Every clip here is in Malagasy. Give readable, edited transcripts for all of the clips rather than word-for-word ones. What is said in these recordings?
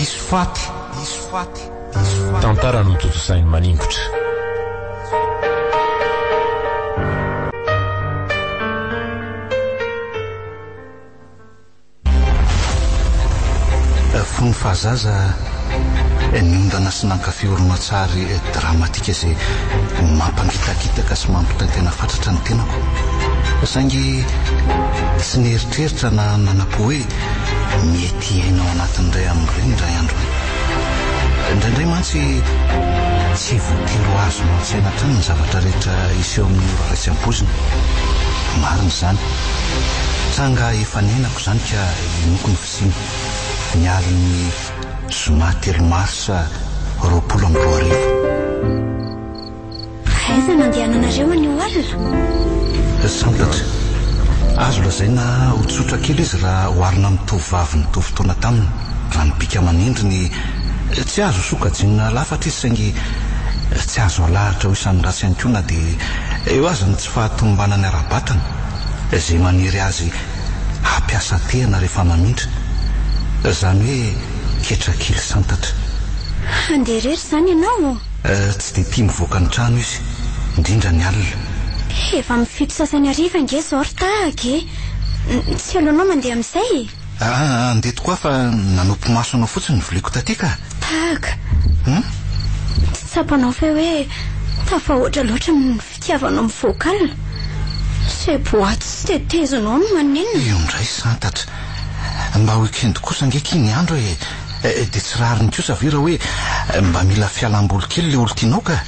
diso faty tantara no totosainy maningotra. fony fahazaza niondana sy nankafy oronatsary dramatika izay mampangitakitaka sy mampitaitena fatratra ny tenako saingy tsy nieritreritra na nanapo hoe mety hainao anatin'indray amin'ireny indray andro indraindray mantsy tsy voatero azo no an-tsaina hatrany ny zavatra rehetra iseho amin'ny ora raisy am-pozina marina izany tranga efa nenako izany ka inoko ny fisiny nialy ny zoma 3 marsa 2024. Aiza nandehananareo anio alina? Santatra azo lazaina ho tsotra kely izy raha hoarina mitovavy nitovy fotoana taminy raha nipika manindriny tsy azo sokajina lafatra izy saingy tsy azo alahatra ho isan'ny ratsy ihany koa na dia eo azy ny tsy fahatombanany ara-batana izay maniry azy hampiasa tehana rehefa mamindra izany hoe ketrakely santatra. Andeha rery izany ianao? Tsy dia tia mivoaka ny trano izy indrindra ny alina. Efa mifito sasany hariva nge zao ry tahaka tsy alohanao mandeha amin'izay? Andeha tokoa fa nanompo maso anao fotsiny ny voliko taty ka. Tahaka tsy tsapanao fe hoe tafahoatra loatra ny fitiavanao mivoaka alina sy boaty sy tetezonao no manenina. Io indray santatra mba weekend kosa ngeky ny andro dia tsy rariny kosa ve raha hoe mba mila fialam-boly kely le olo tianao ka.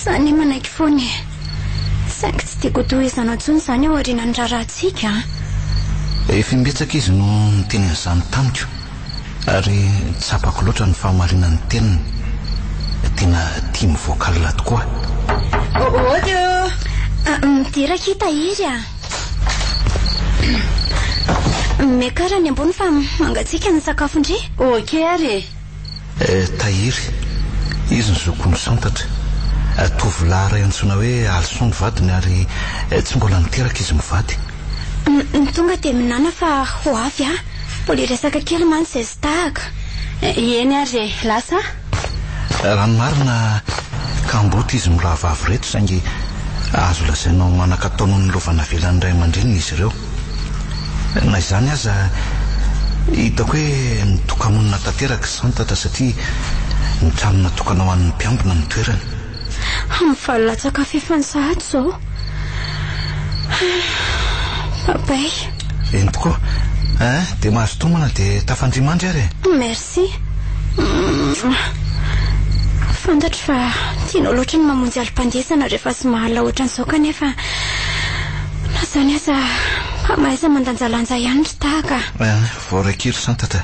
Zany manaiky foana saingy tsy tiako tohizana intsony izany ao aorianany raharantsika. Efa imbetsaka izy no nitenin'izany tamiko ary tsapako loatra ny fahamarinany teniny tena tia mivoaka alina tokoa. Midiraka hitahiry mekara ny ambony fa mangatsika ny sakafo ndre. Ok ary tahiry izy ny zokony santatra tovolahy ray antsoina hoe alson ny vadiny ary tsy mbola niteraka izy mivady. Tonga dia minana fa ho avy mbola resaka kely mantsy izay tahaka. Eny ary lasa raha ny marina kambota izy miravavy reto saingy azo lazainao manakataonao ny lovana velany ray aman-dreniny izy ireo. Na izany aza hitako hoe nitokamonina tanteraka santatra satria ny trano natokana ho an'ny mpiambina ny toerany. Amin'ny valolatsakafo efa ny sahaty izao. Papay eny tokoa dia mahazo tomana dia tafandrimandry ary. Merci. Fantatro fa tianao loatra ny mamonjy alim-pandesana rehefa sy mahala ohatran'izao kanefa na izany aza mahaiza mandanjalanja ihany ry tahaka. Voarakiry santatra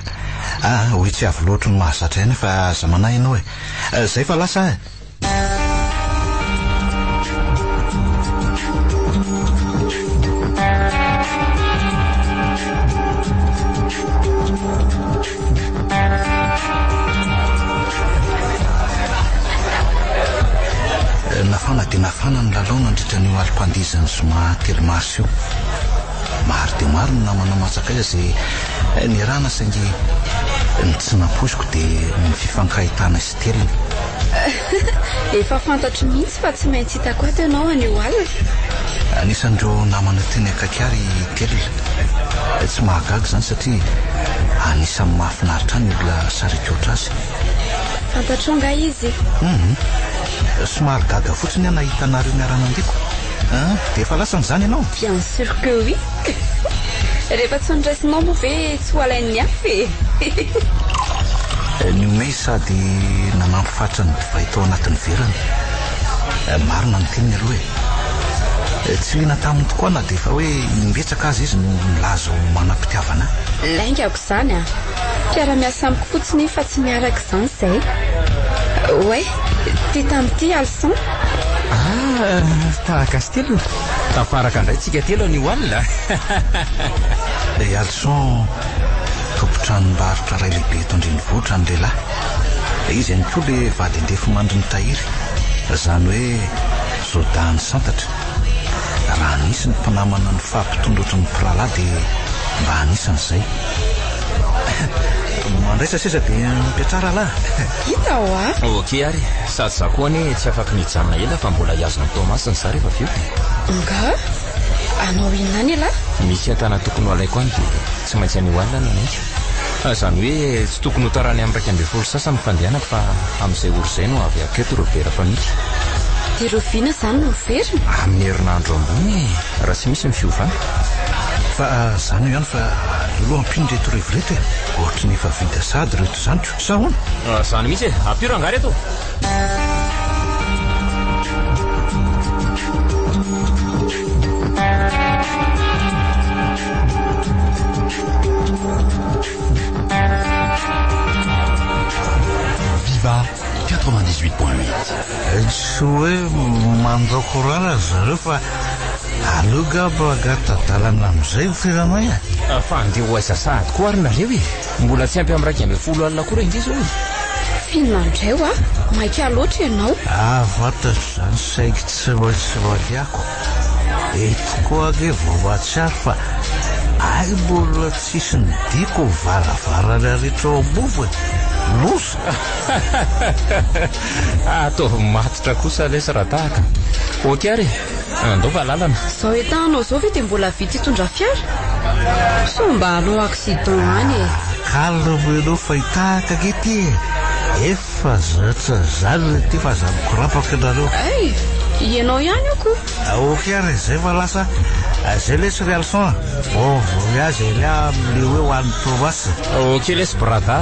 hoe tsy avy loatra ny mahazatra ihany fa aza manahy ianao zay fa lasa nafana dia nafana ny lalao nandritra n'io alim-pandizany zoma 3 marsa io. Maro dia maro ny namana matsaka izay nirana saingy ny tsy naposiko dia ny fifankahitana sy teliny. efa fantatro mihitsy fa tsy maintsy hitako ato ianao anio alina. Anisan'ireo namana teny akakary telina tsy mahagaga izany satria anisan'ny mahafinaritra ny olona sarika oatra azy. Fantatro nga izy. Somary gaga fotsiny iana hitanareo miarana andiko dia efa lasa n'izany ianao. Bien sûr que oui. Rehefa tsy niraisinao moa ve tsy ho alain'ny afy ny omey sady nanampy fatra ny divay tao anatin'ny verana. Marina ny teniny aloha tsy lina taminy tokoa na dia efa hoe imbetsaka azy izy no milaza ho manam-pitiavana. Laingako izany mpiara-miasa amiko fotsiny fa tsy miaraka izany izay. Oe ty tamin'ity alson. Tahaka sy telo tafaraka indray tsika telo anio alina. Alson tompotranom-barotra ray lehibe eto andrenivohitra ny lehilahy. Izy ihany koa le vady andefy mandry ny tahiry izany hoe zodany santatra. Raha anisy ny mpanamana ny fahampitondro ohatry ny mpirahalahy dia mba anisan'izay. mandraisa seza dia mipiatsara lahy. Hita ho a okey ary sady za koa ane tsy afaka nijanona ela fa mbola hiazona Tomasy ny za rehefa avy eo. nga anao inona any ala misy atana tokony ho alaiko any dia tsy maintsy any hoalina nanika zany hoe tsy tokony ho tarany amin'ny 120 sasany fandehanako fa amin'izay oro izay no avy aketo robera fa mity dia roviana izany no verina amin'ny herinandro ambony raha tsy misy mifiovana fa zany ihany fa aloha ampiny reto revoreto ohatra ny efa vita sady reto zany ko sa hoana zany misy ampiro anga reto Viva 98.8 tsy hoe mandoko rara zareo fa aloga bagatadalana amin'izay firanay fa andeha ho aiza sahady koa ary nareo mbola tsy ampy amin'ny 120 alina koa indray zao fihinandray a maika loatra ianao avatatra zany saiko tsy valiako eto koa age voatsary fa ay mbola tsisy ny diko varavarana rehetra ao ambovo losa ataovy matitra kosa lesy raha tahaka okey ary andao fa lalana zao etanao zao ve dia mbola vita hitondra fiara somba anao accident any kalmo fa hitahaka gety efa zatra zany ty fa zamokorapaka nareo ay ianao ihany oko okey ary zay fa lasa zay lesy réalson voyage ela amle hoe ho an'ny Tomasy okey lesy brada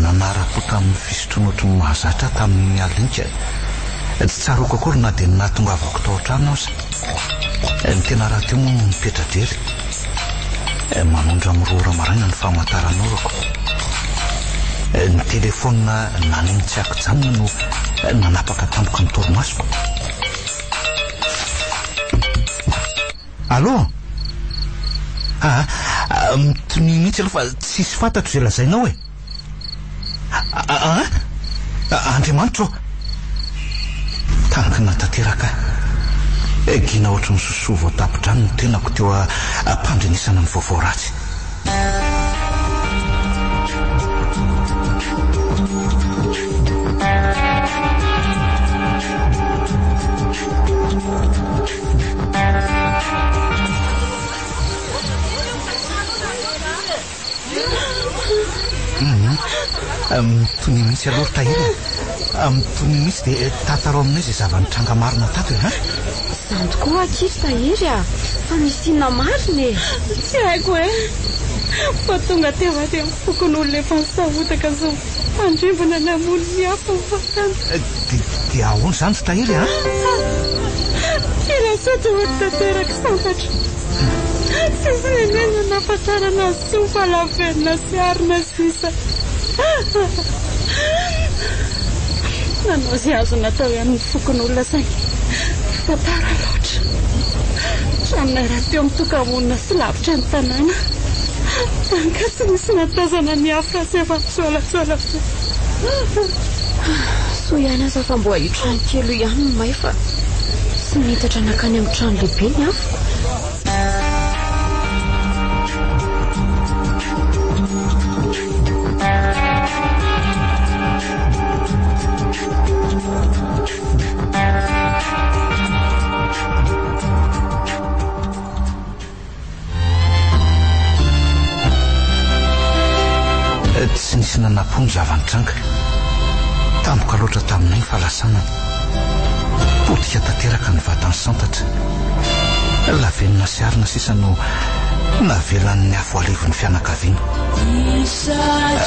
nanarako tamin'ny fisotronotry ny mahazatra tamin'ny alinika tsy tsaroko akory na dia natongavako tao an-trano aza ny tena raha teo moa mipetra-drery manondra mirora maraina ny famantaran'orako ny telefona naniny tsy ako-janona no nanapaka tampoka ny torimasoko allo mitony mihitsy aloha fa tsisy fantatro zay lazainao Andriamanitro tankina tanteraka gina ohatry ny sosoa voatapodrano no tenako teo ampandrenisana ny vaovao ratsy mitony misy aloha tahira mitony misy dia tataro aminay zay zavanitranga marina tato zany tokoa akitry tahiry fa misy inona marina tsy haiko fa tonga teva dia mifokony olona efa nisahotaka zao fandrembana namony ny hafa nyfatana dia ahoana zany tsy tahiry irasaty ohaty tanteraka santatra sy zenena nafatarana azy tsy mifalavenina sy arina sisa nanao zay azo natao ihany mifokony olona saingy fatara loatra tranonay raha teo mitokamonina sy lavitra ny tanàna anka tsy misy natazana ny afra sy efa misoalasoala so ihany aza fa mbo ahio trano kelo ihany no may fa sy mitatra nakany amin'ny trano lehibe ny afo tsy nisy nanapony zavanitranga tampoka loatra taminay ny falasanana potika tanteraka ny vatany santatra lavenina sy arina sisa no navelan'ny afo alevon'ny fianakaviana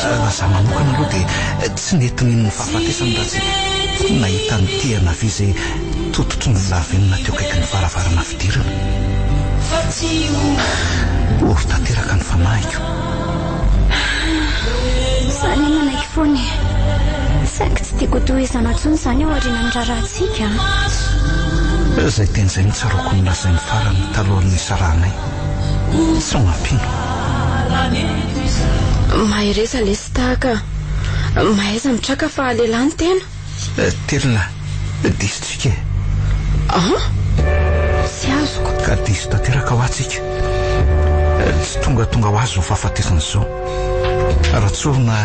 raha za manokana aloha dia tsy nentininy ny fahafatesany raha tsy nahita ny tiana avy izay tototry ny lavenina teo kaiky ny varavarana fidirana tanteraka ny fanahiko zany manaiky foany saingy tsy tiako tohizana ntsony zany ao arina ny rarantsika zay ten'izay nitsaroko ny lazain'ny farany talohan'ny sarahanay tsy mampino Mahiresa lesy tahaka mahaiza mitraka fa lehilahy ny tena telona disitsika sy azoko ka diso tanteraka ho atsika tsy tonga ho azo fahafatesana izao raha tsorona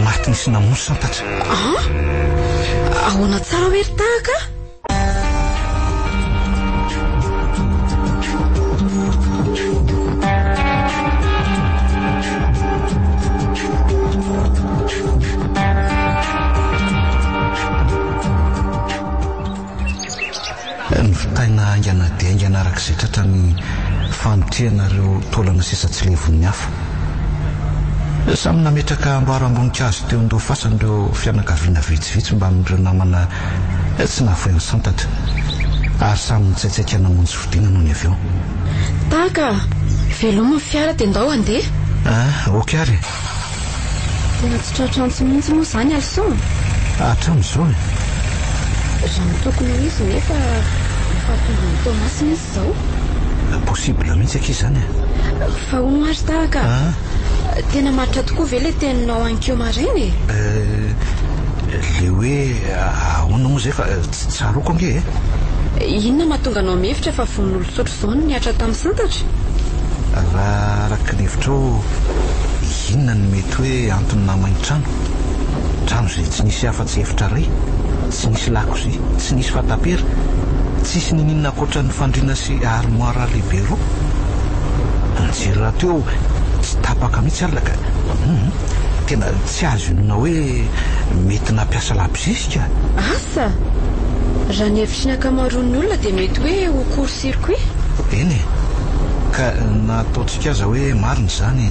maty nisy namono santatra ahoana tsara hoe ry tahaka ny vitaina aingana dia aingana arak'izay tratra ny fanotrihanareo taolana sisa tsy levon'ny hafa samy nametraka amboaram-boninkazo teo ando fasan'ireo fianakaviana vitsivitsy mba amin'ireo namana tsy nahavoen'ny santatra ary samy nitsaitsaika namonjy fidina noho ny avy eo tahaka veloma ny fiara dia ndao andeha oky ary tena tsy tratrantso mihitsy moa izany alson hatram'izao zany tokony izy nefa tonga ny tomasina izy izao possible mihitsy aky izany fa hono ary tahaka tena maritra tokoa ve le teninao ankeo marainy le hoe ahoana moa zay fa tsy tsaroko ange inona mahatonga anao mihevitra fa vonin'olo sotro izao no niatra tamin'ny santatra raha araka ny hevitrao inona ny mety hoe antony namainy trano izay tsy nisy afa-tsy hevitra ray tsy nisy lakozia tsy nisy fatapera tsisy ninina akoatra ny fandriana sy armoara lehibe roa nijery raha teo tsy tapaka mihitsy alaka tena tsy azo inona hoe mety nampiasa labozisika asa raha ny hevitry ny akamaroan'ny olona dia mety hoe ho court circuit eny ka nataontsika aza hoe marina izany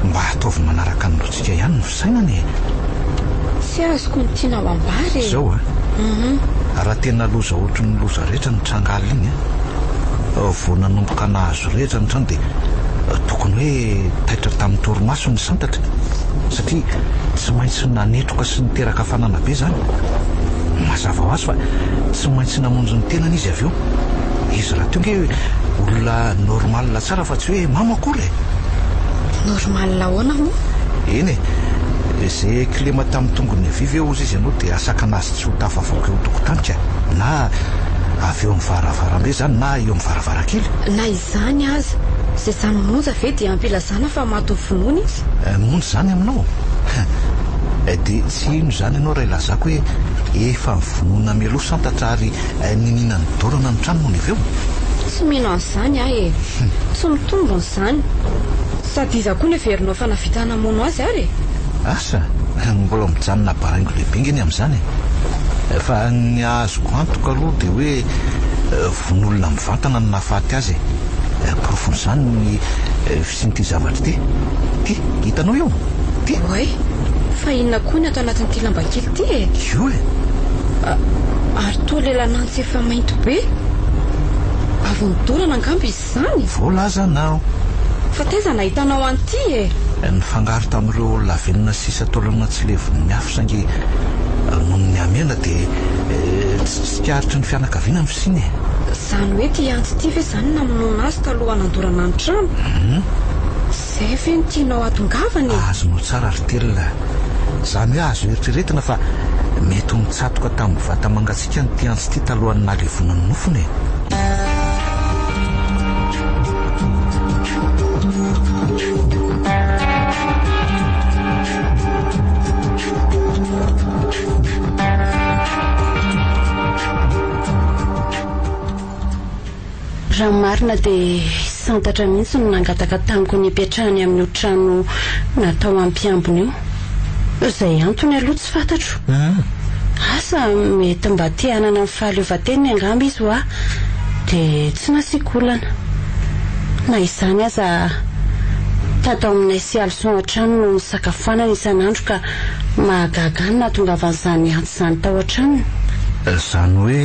mba hataovy manaraka ny lotsika ihany ny fisainany tsy azoko ny tiana ao ambary izao raha tena loza ohatry ny loza rehetra ny trangaly iny vo nanomboka nahazo rehetra ny trano dia tokony hoe taitra tamin'ny torimaso ny santatra satria tsy maintsy nanetroka sy niteraka fanana be zany mazava ho azy fa tsy maintsy namonjy ny tenany izy avy eo izy raha tonga hoe olona normal tsara fa tsy hoe mamakory normal ahoana moa eny zay klema tamin'ny tongony avivy eo ozy izy ianao dia asaka anazy tsy ho tafavoaka eo tokotanika na avy eo amin'ny varavarambe zany na eo amin'ny varavarakely na izany aza zay zany monja ve dia ampilazana fa maty vonoana izy monja zany aminao dia tsy ino zany ianao raha ilazako hoe efa mivonoana mialoha santatra ary ninina ny dorana ny trano noho ny avy eo tsy mino an'izany tsy mitombony izany sady iza koa ny everinao fa navitana mono azy ary asa mbola mijanona baraingo lehibe ngeny amin'izany fa ny azoko antoka aloha dia hoe von'olona mivantana no nahafaty azy profon'izany ny fisin'ity zavatra ty hitanao eo ty oe fa inona koa ny atao anatin'ity lambakely ty io ary toa lelanantsy efa mainto be avy nidorana angambo izy izany voalaza nao fa taiza nahitanao an'ity ny fangaro tamin'ireo lavenina sisa taolana tsy levon'ny afo saingy noho ny amena dia tsy karitry ny fianakaviana amin'ny fisiny izany hoe ty antsy ty ve izany namonoana azy taloha nandorana ny trano zay ve ny tianao atongavany azonao tsara ry telona izany hoe azo eritreretina fa mety ho mitsatoka tamin'ny vata mangatsiaka ny ty antsy ty talohany nalevona ny nofony raha marina dia santatra mihitsy no nangataka tamiko ny apiatrahany amin'ny trano natao ampiambony io izay antony aloha tsy fantatro asa mety mba tianana amin'ny fahaleovan-teniny angamba izy ho dia tsy nasikolana na izany aza tatao aminay sy alson an-trano no nisakafoanana isan'andro ka mahagaga ny nahatongavan'izany antsy izany tao an-tranony izany hoe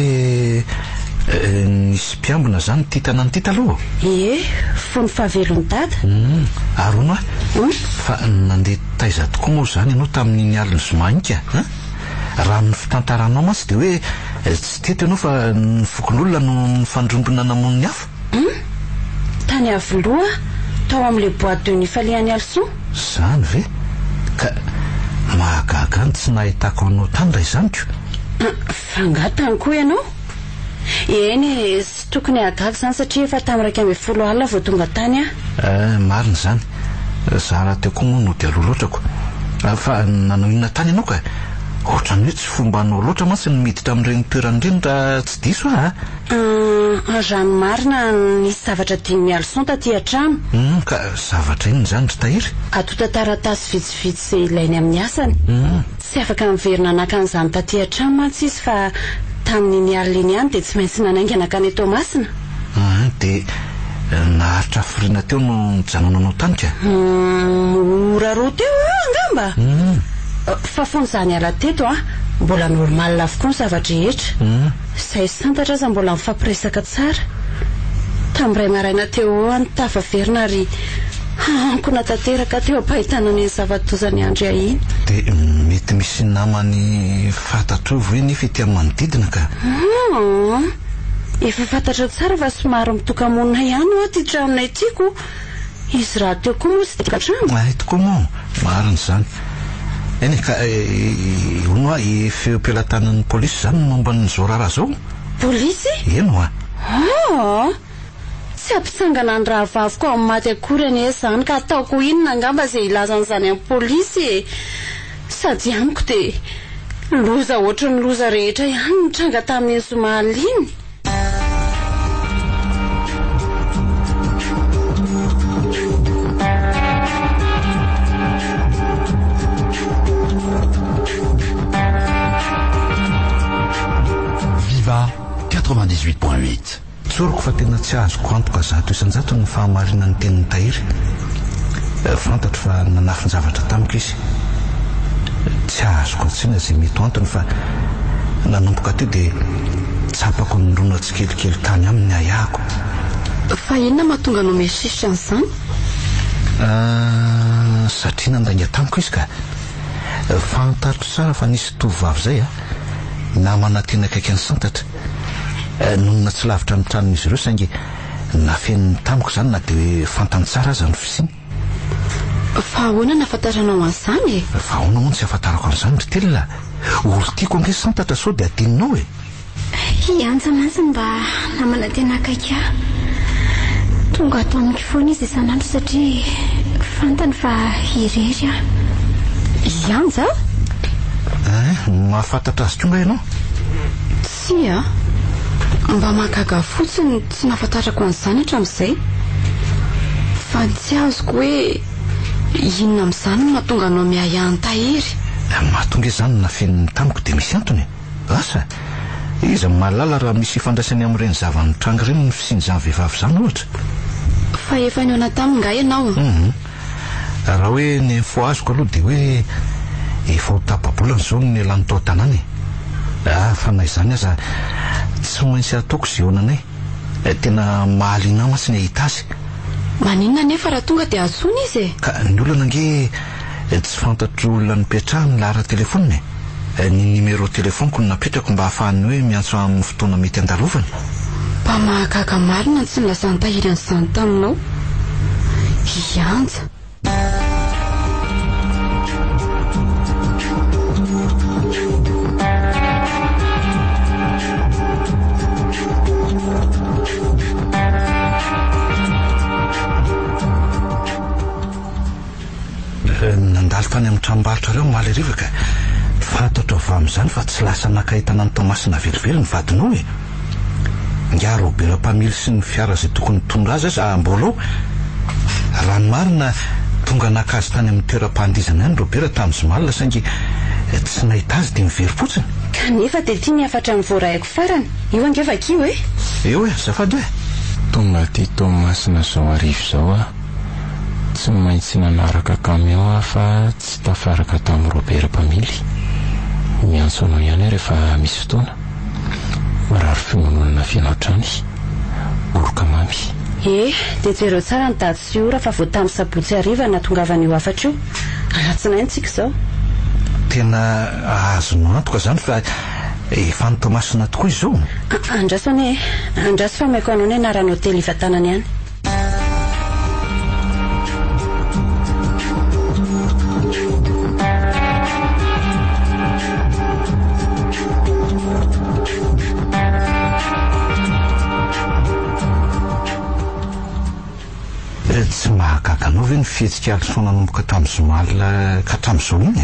nisy mpiambina zany ty tanany ty taloha fony fahavelony dada arono fa nandeha taiza tokoa moa zany ianao tamin'iny aliny zomanika raha ny fitantaranao matsy dia hoe tsy teto ianao fa ny fokon'olona no ny fandrombona namon'ny afo tany avy loha tao amin'le boîte de nuit faliany alson. Zany ve ka mahagaga ny tsy nahitako anao tany ray izany ko. Fangatany koa ianao. Eny sy tokony hagaga zany satria efa tamin'ny 12 alina vao tonga tany marina zany. Za raha teo koa moa no dia aloha loatrako. Fa nanao inona tany ianao ka? Ohatrany hoe tsy fomba anao loatra mantsy ny miditra amin'ireny toeran'ireny raha tsy diso Rano marina nisy zavatra dimy alson taty an-trano. Ka zavatra inona zany ry tahiry? Atota taratasy vitsivitsy izay ilainy amin'ny asany. Tsy afaka miverina anakan'izany taty an-trano mantsy izy fa tamin'ny Arliny ihany dia tsy maintsy nanaingana ka ny Tomasina. Dia naharitra firiana teo no nijanonanao tany ka? Ora roa teo angamba. Fa fon'izany ala teto mbola normal avokoa ny zavatra rehetra. Izay santatra aza mbola mifampiresaka tsara. Tamin'iray maraina teo ny tafaverina ary ko natateraka teo ampahitana ny zava-dozany andry ahiny. Dia mety misy namany fantatro hoe nefa ety amin'ny manodidina ka? Efa fantatra tsara fa somary mitoka-monina ihany ty tranonay tiako. Izy raha teo koa moa sy tika trano. Tokoa moa marina zany. Eny ka ono feom-pelantanan'ny polisy zany momba ny zao raharaha zao. Polisy? Eno tsy ampitsangana ny raha vavoko amin'ny maty akory any zany ka ataoko inona angamba izay ilazan'izany amin'ny polisy sady amiko dia loza ohatry ny loza rehetra ihany nitranga tamin'ny Somaliny. Viva 98.8. Tsoroko fa tena tsy azoko antoka zato isanjato ny fahamarinan'ny tenin'ny tahiry. Fantatro fa nanafy zavatra tamiko izy. Tsy azoko atsina izay mety antony fa nanomboka teo dia tsapako ny rona tsikelikely tany aminy ayahako. Fa inona mahatonga anao mieritreritra an'izany? Satria nandainga tamiko izy ka fantatro tsara fa nisy tovovavy zay namana tena kaiky ny santatra. Nonona tsy lavitra ny tranon'izy ireo saingy nafen'ny tamiko zany na dia hoe fantany tsara aza ny fisiany. Fa ahoana nafantaranao an'izany Fa ahoana moa tsy afantarako an'izany ry telona. Olo tiako ange santatra sao dia adinonao Ianja mantsy mba namana tena akaiky tonga ato amiko foana izy isanandro satria fantany fa irery Ianja? Mahafantatra azy tonga ianao? Tsy mba mahagaga fotsiny tsy nafantarako an'izany hatramin'izay. Fa tsy azoko hoe inona amin'izany no mahatonga anao miay any tahiry. Mahatonga izany nafen'ny tamiko dia misy antony. Asa izy mahalala raha misy ifandraisany amin'ireny zava-nitranga ireny ny fisian'izany vehivavy izany ohatra. Fa efa niona tamin'ny nga ianao? Raha hoe ny info azoko aloha dia hoe efa ho tapa-bolana izao ny elan'ny tao tanàna. Fa na izany aza tsy maintsy ataoko izay onanay. Tena mahaliana mantsy ny ahita azy. Maninona nefa raha tonga dia antsoina izy Ka ny olana ange tsy fantatro olona nipetrahany lara telefoniny. Ny numéro telefoniko no napetrako mba hahafahany hoe miantso amin'ny fotoana mety andalovana. Mba mahagaga marina tsy nilazany tahiry an'izany taminao. Ianja. Nandalo tany amin'ny tranombarotra ireo maly ariva ka fantatra avy amin'izany fa tsy lasa nakahitana ny Tomasina velively ny vadinao Nga Robert-mpamily sy ny fiara izay tokony tondra azy mbolao. Raha ny marina tonga nakazy tany amin'ny toeram-pandizana any Robert tamin'ny Zomalina saingy tsy nahita azy dia mivery-potsiny. Kanefa dia tia miafatra amin'ny voarahiko farany. Io angevakio Eo zafady tonga ty Tomasina zao arivo zao tsy maintsy nanaraka camion fa tsy tafaraka tamin'ny Robert-mpamily. Miantso anao ihany rehefa misy fotoana. Marary fimononana fianao trany oroka mamy. Dia jereo tsara ny dady sy ora fa vao tamin'ny sabotsy ariva na tongavan'io afatra io. Alatsinaintsika izao. Tena azonao antoka zany fa efa ny Tomasina tokoa izao. Andraso fa maiko anao ny anaran'ny hotely iva tanany ihany. tsy mahagaga anao ve ny fihetsika alison nanomboka tamin'ny zomaly ka hatramin'izao iny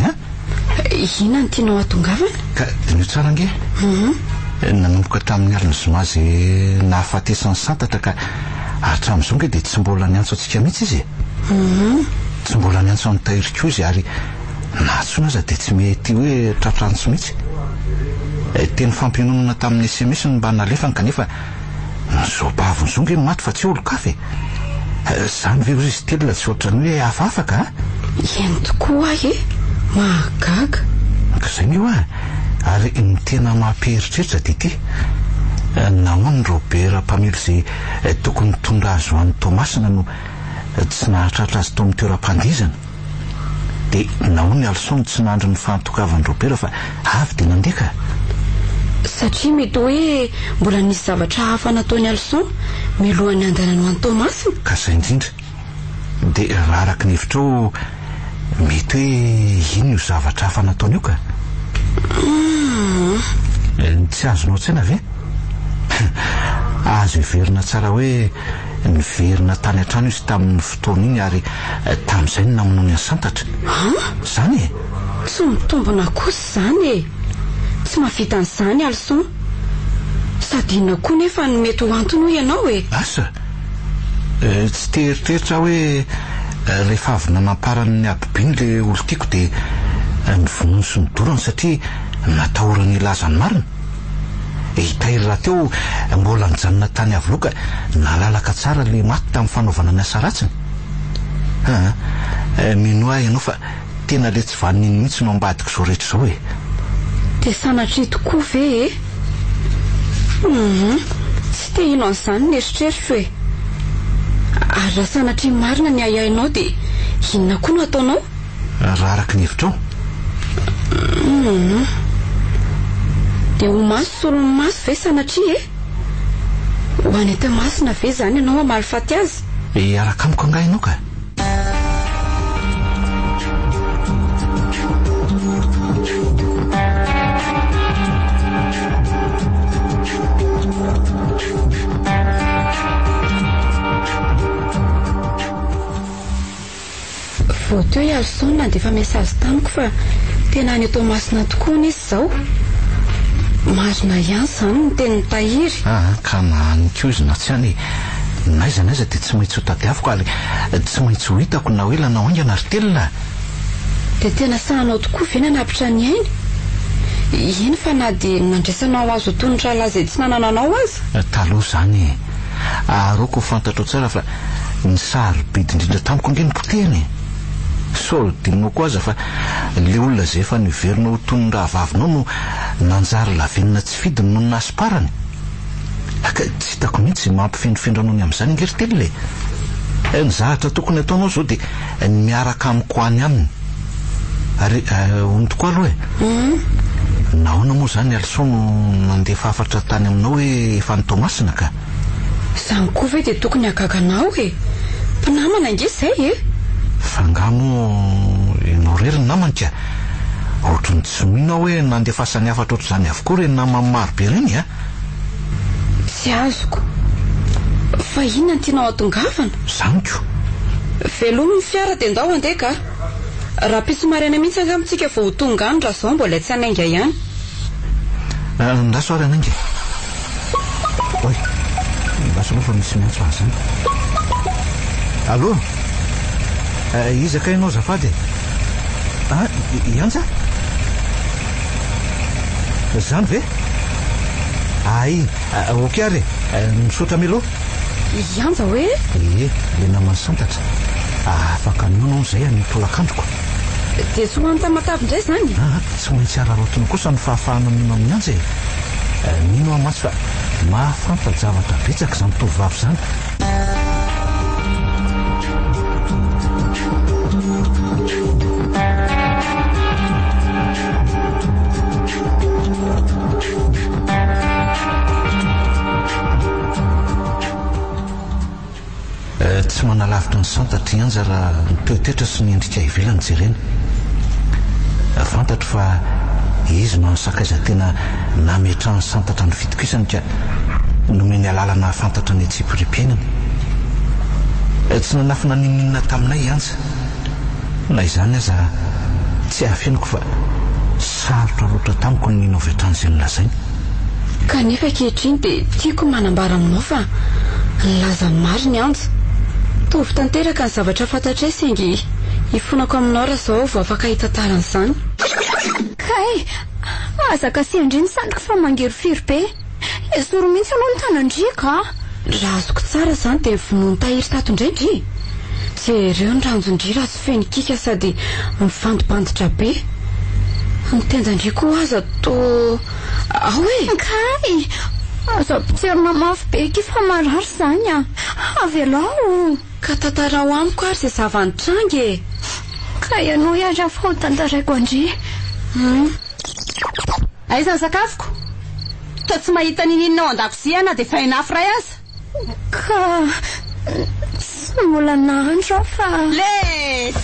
Ina ny tianao atongavana? Ka dinio tsara nge nanomboka tamin'ny alina zoma zay nahafatesan'ny santatra ka hatramin'izao nge dia tsy mbola niantso antsika mihitsy izy tsy mbola niantso amin'ny tahiriko izy ary nahatsona aza dia tsy mety hoe tratrantso mihitsy teny fampiononana tamin'ny SMS ny mba nalefany kanefa nizobaviny zao nge maty fa tsy olo-kafe zany ve ozy izy telona tsy ohatrany hoe afafaka Eny tokoa ahy mahagaga ka zay nge hoa ary ny tena mampiheritreritra dia ty nahoany Robert mpamily zay tokony tondra azo amin'ny Tomasina no tsy nahatratra azy tao amin'ny toeram-pandizana dia nahoany Alison tsy nandro ny fahatokavan'ny Robert fa avy dia nandeka satria mety hoe mbola nisy zavatra hafa nataony Alison milohan'ny andanany ho an'ny Tomasina ka zay indrindra dia raha araka ny hevitrao mety hoe ino io zavatra hafa nataony io ka tsy azonao tsaina ve azo iverina tsara hoe niverina tany an-trano izy tamin'ny fotoana iny ary tamin'izay ny namonoany ny santatra zany tsy mitombona kosa zany tsy mahavita an'izany Alison sady inona koa nefa ny mety ho antony ho ianao asa tsy teritreritra hoe rehefa avy nanamparany abibiny le olo tiako dia nyvonono sy nidorany satria natahorany ilazany marina hitahiry raha teo mbola nijanona tany avoloka nalalaka tsara le maty tamin'ny fanaovana ny asa ratsiny mino ahy ianao fa tena le tsy vaniny mihitsy no ambadiko zao rehetra zao dia sanatria tokoa ve tsy te ino an'izany ny eritreritro hoe ary raha sanatria marina ny ayainao dia inona koa no ataonao raha araka ny hevitrao dia ho maso solony maso ve sanatria ho any Tomasina ve zany ianao amaly faty azy araka amiko angah ianao ka vao teo i Alison nandefa mesazy tamiko fa tena any Tomasina tokoa n'izy zao marina ihany zany ny teny tahiry ka nahaniko izy na tsy any naiza naiza dia tsy maintsy ho tadiaviko ary tsy maintsy ho hitako na hoe lanao aingana ary telona dia tena sahanao tokoa ve nanapitra ny ainy iny fa na dia nandraisanao azo tonitra laha izay tsy nanananao azy taloha zany aroko fantatro tsara fa ny sarobidy indrindra tamiko ange ny potehany solodinao koa aza fa le olona zay efa niverina ho tonondraha vavinao no nanjary lavenina tsy fidiny no nasy-parany ka tsy hitako mihitsy mampifendrifendranao ny amin'izany ngery telole ny zahatra tokony ataonao zao dia ny miaraka amiko any aminy ary ony tokoa aloha nahoana moa zany Alison no nandefa afatra tany aminao hoe efa ny Tomasina ka zany koa ve dia tokony hagaganao mpinamana ange zay fangamo ianao rery ny namany ka ohatrany tsy mino hoe nandefasany afatra ohatr' izany avokoa reny namany marobe reny tsy azoko fa inona ny tianao atongavana zaniko velominy fiara dia ndao andeha ka raha mpisomaraina mihitsy angamitsika vao ho tonga any raha zao mbola tsy anainga ihany ndaso ary anainga oy ndaso aloha fa misy miantso azy zany allo izaka ianao zafady ianja zany ve ay oky ary misotra melo ianja hoe le namany santatra afaka nionao zay any tolakandroko dia tsy hoany tamatavy indray zany tsy maintsy ararotiny kosa ny fahafahana mino amin'nyanjy mino amatsy fa mahafantajavatra betsaka zany tovavy zany tsy manalavitra ny santatra ihanja raha nitoetetra sy nyendrika ivelany jerena fantatro fa izy no ansakaiza tena nametra ny santatra ny fitokisany ka nomeny alalana fantatra ny atsiporipiainana tsy nanafina ninina taminay anja na izany aza tsy afeniko fa sarotra loatra tamiko ny nino avy hatrany izay nolazainy kanefa kehitriny dia tiako manambara aminao fa laza mariny anja tovy tanteraka ny zavatra fantatray saingy ifonako aminao raha zao vao afaka hitantaran'izany kay azaka sy andriny sandriko fa mangerofiry be esoro mihitsy anao ny tanandrika raha azoko tsara zany dia vonoany tahiry tato indraindry jereo ny ranjondry raha sy fenikika sady mifandibanditra be nitenjandriko aza to ahoe kay aza pitserina mafy be kifa marary zany a avy alao ka tantarao amiko ary zay zavanytrangy ka ianao ihany raha fa ho tantaraiko andry aizany sakafoko to tsy mahita nininao an-dakozia na dia fainafy ray aza ka tsy mbola nahandro fa le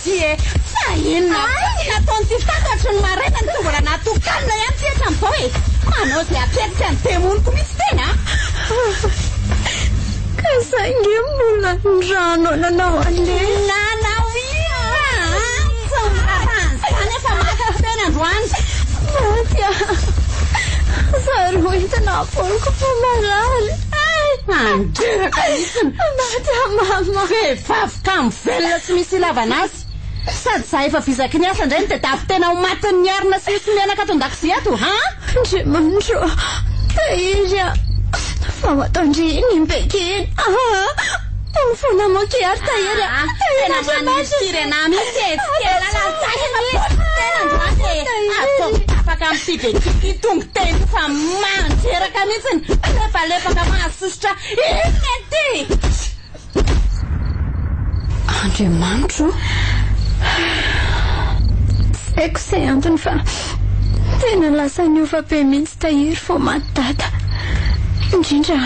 tsy e fa inona nataony ty fantatry ny maraina ny tongola natokanina ihany ty hatram'izao e manao zay atreritsy any demoniko mihitsy tena ka zange mbola ndrano nanao ande nanao zany efa maty tena androany matya zaro hitana polko fa marary andreraka mihitsiny matya mama vehivavy ka mivelona tsy misy ilavanazy sady za efa vizaky ny asa indray ny dia davy tena ho matiny ny arina sy misy mianaka ato an-dakozia ato ha andriamanitro tahiry a fa mataondry ny mbekeny mifona moky ary tahiry a tena manisirena mihitsy etsikela tena androany afaka mipivetiky tongo teny fa manjeraka mihitsiny lefalepaka mahasosotra inety andriamanitro tsy haiko izay antony fa tena lasa niova be mihitsy tahiry fo matydada indrindra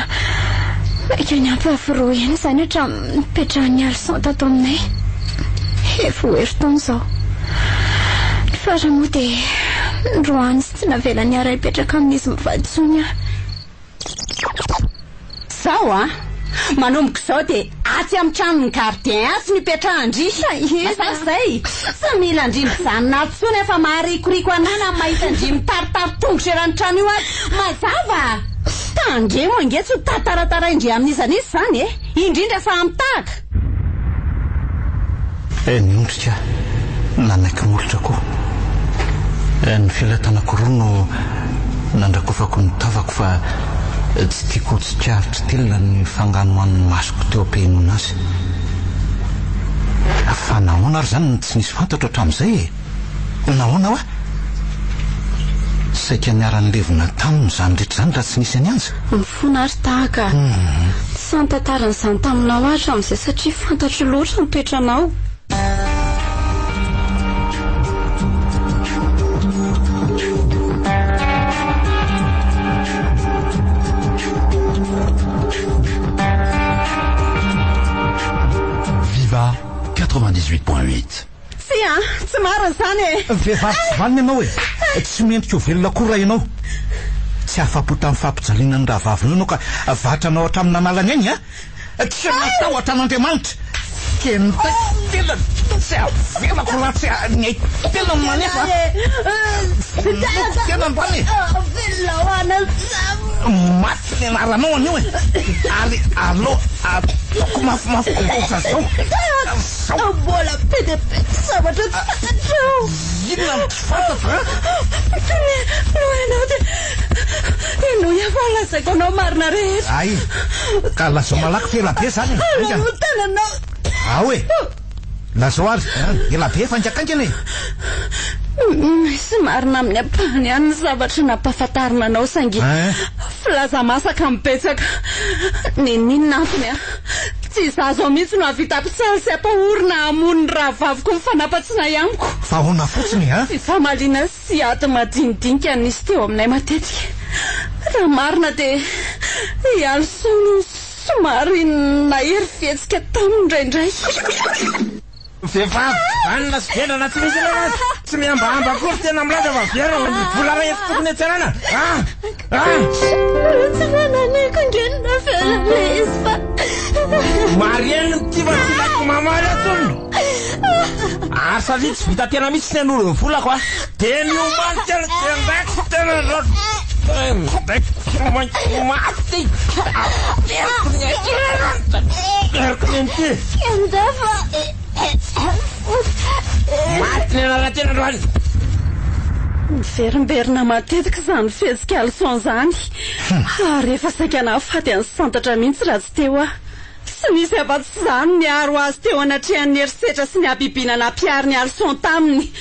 maika ny ampyaviro eny izany hatra mipetrahany alison tato aminay efa ho hery-taona izao fa raha moa dia ndroany sy tsy navela ny ara hipetraka amin'izy mivaditsony a zao a manomboka izao dia atsy amin'ny tranony gardien atsy mipetrahandry zay sy mila andry mijanona tsony efa maharikoriko anana amin'ny mahita andry mitaritary tongotra erany-trano io azy mazava tandre moa inge tsy ho tatarataraindry amin'izany izy zany e indrindra fa amitahaka ny ondrika nanaiky molotra koa ny filatanako roa no nandrakofako ny tavako fa tsy tiako tsy tiavitra telona ny fangano an'ny masoko teo ampihinona azy fa nahoana ary zany tsy nisy fantatra hatramin'izay e nahoana hoa saika niara-ny levona taminy zany rehetra zany raha tsy nisy any anja mifona ary tahaka tsy antantaran'izany taminao ary amin'izay satria fantatro loatra ny toetranao Viva 98.8. Sia, tsy mariny zany e vehivavy tsy valiny ianao e tsy mendrika ho velona koa ianao tsy afapo tamin'ny fampijaliana ny rahavavina ianao ka vatranao hatramin'ny analany any a tsy matahotra an'Andriamanitra kenitela tsy avelako laha tsy ny tena manefa tena mbany velona hoana maty ny anaranao anio e ary alo ataoko mafimafy kokotra zao mbola pedepety zavatra tsy fantatrao inona tsy fantatra no ianao dia no iafa lazaiko anao marina rehetra ay ka lazao malaky fa elabe zany tananao aoe lazao ary elabe fanjakaingana e sy marina amin'ny ampahany any ny zavatra nampahafantarina anao saingy filaza masaka mibetsaka ninina afony a tsy zazo mihitsy no avita mpisaly sy ampahorina hamon'ny rahavaviko mifanapatsina iamiko fa hona fotsiny a fifamalina sy ato madinidinika nisy teo aminay matetika raha marina dia ialsono somary nahery fihetsika tamin'indraindray vehivavy anina sy velana tsy misy lanazy tsy miambahamba akory tena milaza fa vera vola rehefa tokony atsanana tsy fananeko indreny na velana izy fa Marianne tivatilako mamaly atsony. Salia tsy vita tena mihitsy ny an'olo ny volako a. Dia niomanitra ny tendaky tena maty. Eriko ny anty. Maty ny anarantena androany. Verimberina matetika izany fihetsika leçon izany. Rehefa saika nahafaty any santatra mihitsy raha tsy teo aho. Tsy nisy afa-tsy izany niaro azy teo anatrehan'ny erisetra sy ny abibiana nampiary ny leçon taminy.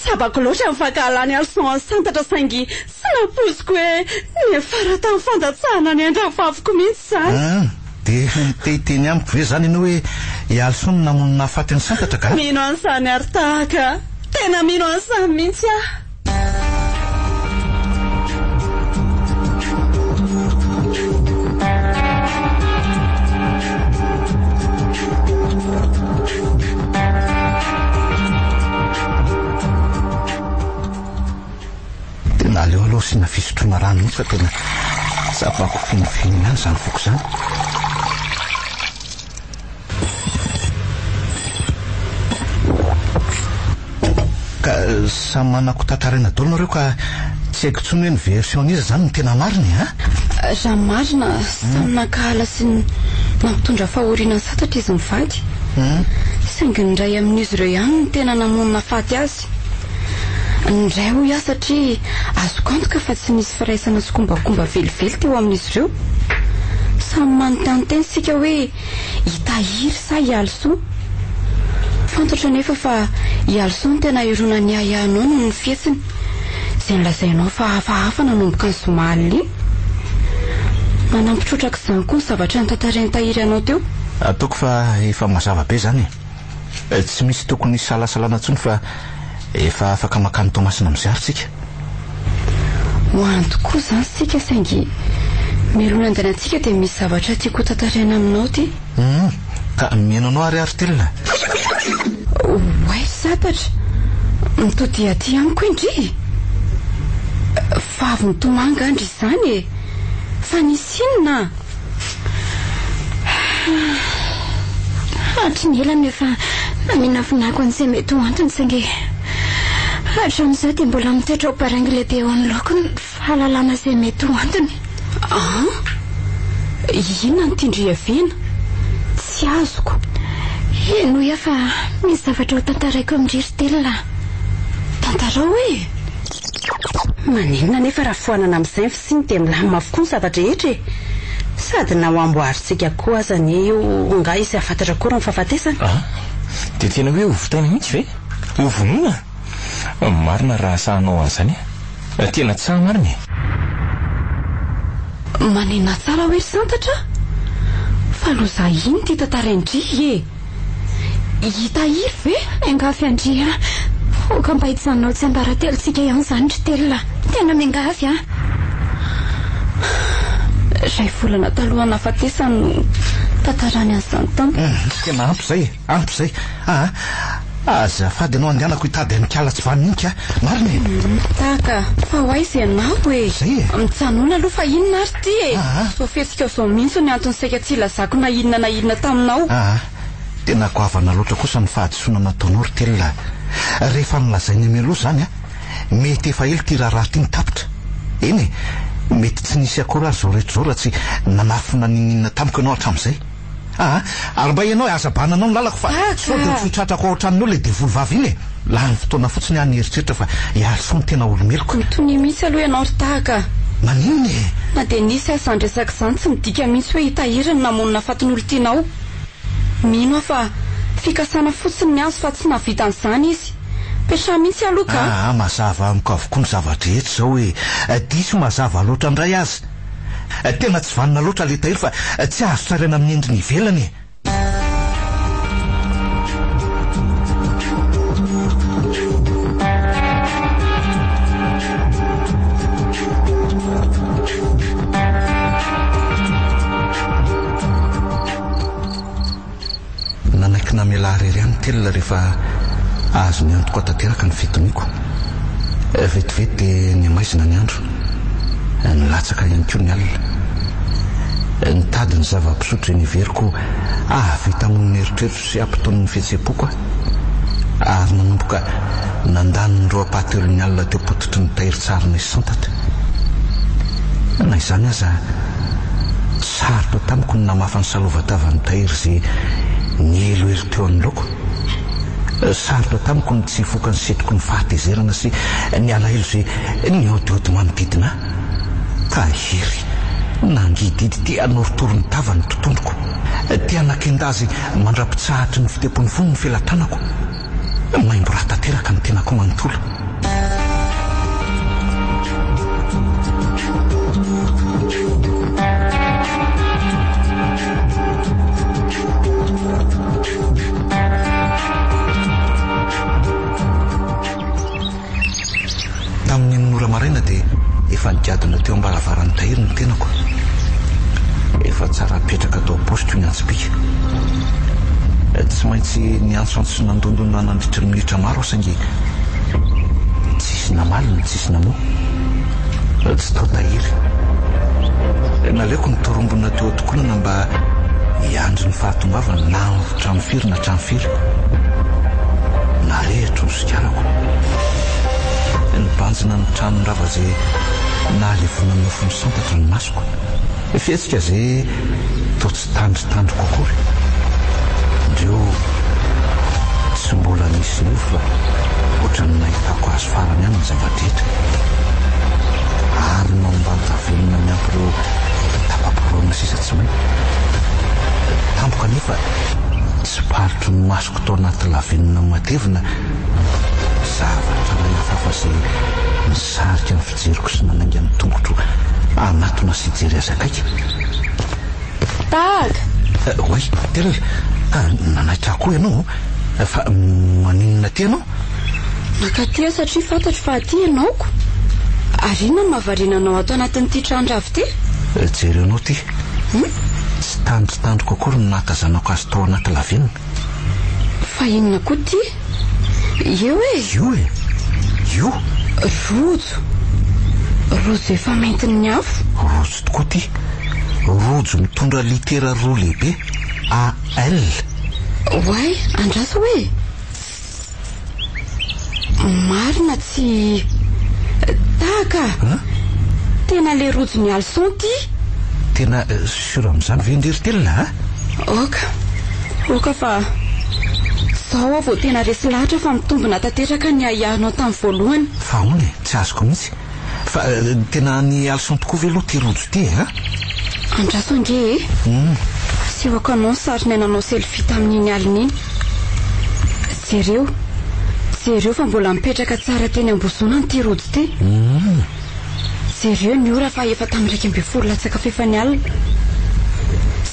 Sabako loatra mifankahala ny leçon any santatra saingy sy napoziko hoe niafara tamin'ny fandatsahana ny andrafafiko mihitsy izany. Dia mitehiteny amiko ve zany ianao hoe leçon namono nahafaty ny santatra ka? Mino an'izany ary tahaka. Tena mino an'izany mihitsy aho. Tena aleo aloha sy na fisotroana rano mihitsy fa tena sabako finofinina any izany foko izany. Ka samy manako tantaraina daholo nareo ka tsy haiko tsony hoe ny version iza izany ny tena mariny a? Raha marina samy nakahala sy nampitondra fahoriana santatra izy mivady. Saingy ny iray amin'izy ireo ihany ny tena namonina faty azy. Ndray hoy aho satria azoko antoka fa tsy nisy firaisana sy kombakomba velively teo amin'izy ireo. Samy manontany sika hoe hitahiry sa hialso. Fantatra nefa fa hialso ny tena irona ny ahianao no ny fietsiny. Izay nilazainao fa hafahafa nanomboka ny somaly. Manampitrotraka izany koa ny zavatra nitantarainy tahiry anao teo. Ataoko fa efa mazava be zany. Tsy misy tokony salasalana intsony fa efa afaka makany Tomasina amin'izay tsika. Hoany tokoa izany sika saingy melona andehanantsika dia misy zavatra tiako tantaraina aminao ty. Ka mihainanao ary telona. Way satatra mitody aty amiko indry. Vavy nitomanga andry izany e. Fa nisy inona? Hatry ny elany efa naminavinako an'izay mety ho antony saingy hatramin'izao dia mbola mitoetra ho barangy lehibe eo amin'ny lokony fahalalana izay mety ho antony. Inona ny tindry iavina? Tsy azoko. Eno ia fa misy zavatra ho tantaraiko amin'indry telona. Tantarao hoe? Maninona nefa raha foanana amin'izay ny fisiny dia milamina avokoa ny zavatra rehetra e. Sady na ho amboarintsika koa azany io nga izy afantatra koa raha ny fahafatesana. Dia tena hoe hovotaina mihitsy ve? Hovonina? Marina raha sahanao an'izany. Tena tsy saha marina. Manina tsara hoe santatra? Fa loza iny ty tantaraindry e. Hitahiry ve? Engafy andria. Oka mba hitsanao tsy ambaratelontsika ihany izany ry telona. Tena mengafy a. Ray volana taloha nafatesany no tantarany an'izany tampo. Tena ampy izay. Azafady anao andehanako hitady amikala tsy vaninka. Marina e. Taka, fa hoay izay anao e. Zay e. Mitsanoana aloha fa inona ary ty e. So fetsika zao mihitsy ny antony saika tsy ilazako na inona taminao. Tena goavana loatra kosa ny fahadisoana nataonao ry telona. Rehefa nilazainy amialoha izany mety efa elo ty raharaha ty nitapitra. Eny e, mety tsy nisy akory ary zao rehetra zao raha tsy nanafina ninina tamiko ianao hatramin'izay. Ary mba ianao azabana anao ny lalako fa sao dia mifitratrako ao an-tranonao le devolovavy iny e. Lany fotoana fotsiny any eritreritra fa hialso ny tena olomeloko. Mitony mihitsy aloha ianao ry tahaka. Maninona e? Na dia nisy azandresaka izany tsy midika mihitsy hoe hitahirana namonina fatin'olo tianao. Mino aho fa fikasana fotsiny ny azo fa tsy navita an'izany izy. Petra mihitsy aloha ka. Mazava amiko avokoa ny zavatra rehetra zao hoe diso mazava loatra indray azy. Tena tsy vanina loatra le tahiry fa tsy azo tsaraina amin'ny endriny ivelany e. Nanaiky namela rery any telona rehefa azo ny antoko tanteraka ny fitoniko. Vetivety dia ny amaizina ny andro. Nilatsaka ihany koa ny alina. nitady ny zava-pisotro eny iveriko avy tamin'ny eritreritro sy ampitaon'ny fihetsem-poko ary nanomboka nandany ro apahatelon'ny alina teo pototry ny tahiry tsara ny santatra. Na izany aza sarotra tamiko ny namafa ny salovatavany tahiry izay ny eloelo teo amin'ny loko. Sarotra tamiko ny tsy foka ny setroko ny fahatezerana sy ny alahelo izay ny odiody manodidina. Tahiry nangididy tia anoritoro ny tava ny tontondroko, tia nakendazy mandrapitsahatra ny fitepony fony ny felatranako. Maimbo raha tanteraka ny tenako manontolo. Tamin'ny nora maraina dia efa nigadona teo ambaravarany tahiry ny tenako. Efa tsara apetraka tao aposto ny antsipika. Tsy maintsy niantsoantso sy nandondona nandritry ny minitra maro saingy tsisy namalina tsisy namo. Tsy tao tahiry. Naleoko nitorombona teo atokonana mba hiandry ny fahatongavana na tranofiry na tranofiry. Narehitro ny sikarako. Nibanjina ny trano rava izay nalevona nofo ny santatra ny masoko. Fihetsika izay toa tsy tandritandro kokory. Ndreo tsy mbola nisy nio fa ohatrany nahitako azo farany ihany ny zavadrehetra. Ary naombany-tavelona miampy ireo tapaporoana sisa tsy may. Tampoka nefa tsy paritry ny masoko tao anaty lavenona matevina zavatra ilay hafahafa izay nisarika ny fijeriko sy nanainga ny tongotro anatona sy jery azakaika. Taga! Oay, tena nanaitra koa ianao fa maninona ty ianao? Nakatia satria fantatro fa aty ianaoko. Ary inona ny mahavarinanao ato anatin'ity trandravo ty? Jery ianao ty. Tsy tandritandro kokory no nahatazanako azy tao anaty lavenona. Fa inona koa ty? Io e? Io e? Io? Rojo. Rojo efa maintin'ny afo. Rojo tokoa ty. Rojo mitondra litera roa lehibe AL. Oay, andrasa hoe marina tsy Taga. Tena le rojo ny alson ty. Tena sura amin'izany ve ndreritelona Oka fa zao aho vao tena resy lahatra fa mitombina tanteraka ny ahiahanao tamin'ny voalohany. Fa hony tsy azoko mihitsy. Fa tena ny alson tokoa ve aloha ty rojo ty Andraso ange Siwaka anao sarina nanao selfie tamin'iny alina iny. Jereo fa mbola mipetraka tsara teny ambosona ny rojo ty. Jereo ny ora fa efa tamin'ny 2 latsaka fefany alina.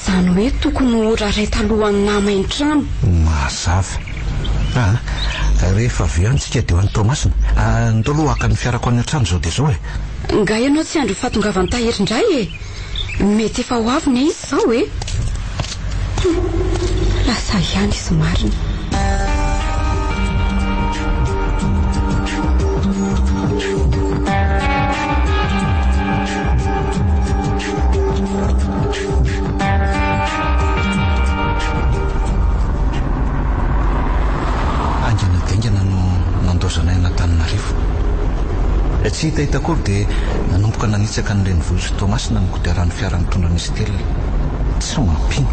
Zany hoe tokony ora ray talohan'ny nama iny trano. Mazava. Rehefa avy eo antsika dia ho an'ny Tomasina. Ndao aloha haka ny fiarako any an-trano zao dia zao e. Nga ianao tsy andro fahatongavan'ny tahiry indray mety efa ho avy ny izy zao lasa ihany izy marina. Angana dengana no nandozanay n'Antananarivo. Tsy hita akory dia nanomboka nanitsaka ny renivohitry Tomasina ny kodiaran'ny fiara mitondra ny stely. Tsy mampino.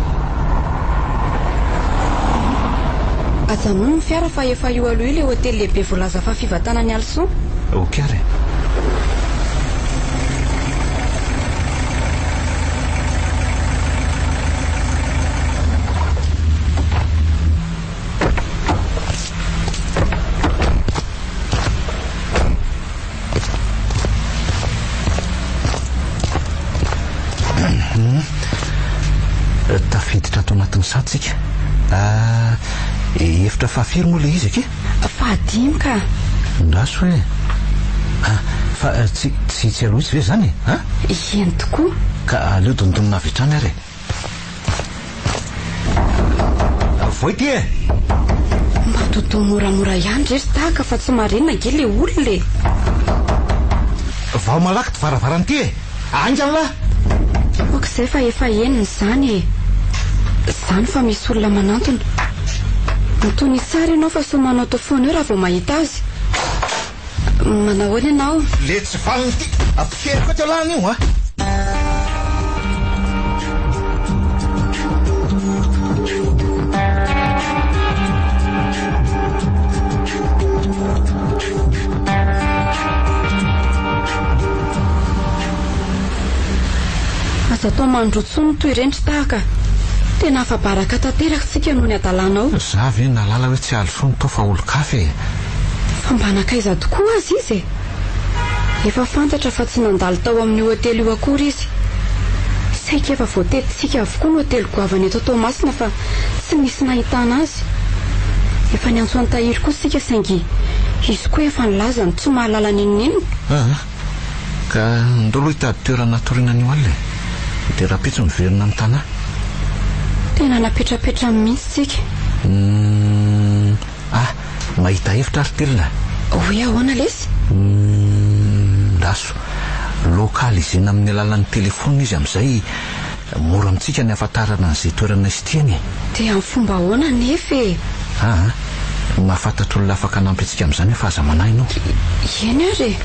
Ajanona ny fiara fa efa io aloha ilay hotely lehibe voalaza fa fivatana ny alson. Okary. Tafiditra ato anatin'ny satsika. Efitra fahafiry moa le izy ake? Fahadimy ka. Ndaso hoe fa tsy aloha izy ve zany Eny tokoa. Ka aleo dondonina avy hatrany ary. Voity e. Mba toto moramora ihany rery Taga fa tsy marenina ge le olona. Vao malaky ty varavarana ty e. Anjala. okizay fa efa eniny zany e. Zany fa misy olona manantona. Mitony tsara ianao fa somanao tao foana eo raha vao mahita azy. Manahoana ianao? Le tsy valiny ty ampikeriko teo lany io a. Aza tao mandrotsony toy ireny tahaka. Tena afabaraka tanteraka tsika noho ny adalanao. Za ve nalala hoe tsy alosony tao fa olo-kafe. Fa mba nakaiza tokoa azy izy e. Efa fantatra fa tsy nandalo tao amin'ny hotely io akory izy. Saika efa voatetitsika avokoa ny hotely goavany eto Toamasina fa tsy misy nahitana azy. Efa niantso an-tahiry koa sika saingy izy koa efa nilaza ny tsy mahalala ninon'inona. Ka ndolo hitady toerana torinan'io alina dia rapitso miverina amin'ny tana. Tena napetrapetra mihitsy sika. Mahita hevitra artelina. Oe ahoana lesy? Laso lokalizena amin'ny alalan'ny telefona izy amin'izay mora amintsika ny afatarana an'izay toerana izy tiany. Dia amin'ny fomba ahoana nefa e? Mahafantatra olona afaka hanampy antsika amin'izany efa aza manahy ianao. Eny ary.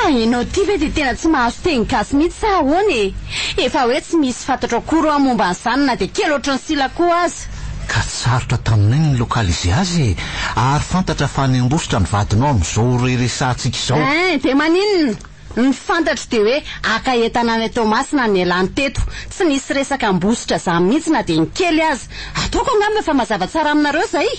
Ianao ty ve dia tena tsy mahazo teny gasy mihitsy sa ahoana e? Efa hoe tsy misy fantatra akory ao momba an'izany na dia kely ohatry ny sila koa aza. Ka tsarotra taminay ny lokalize azy ary fantatra fa ny ambositra ny vadinao amin'izao reresantsika izao. Dia maninona? Ny fantatra dia hoe aka entana any Toamasina ny elany teto. Tsy nisy resaka ambositra za mihitsy na dia ny kely aza. Ataoko angamba fa mazava tsara aminareo zay.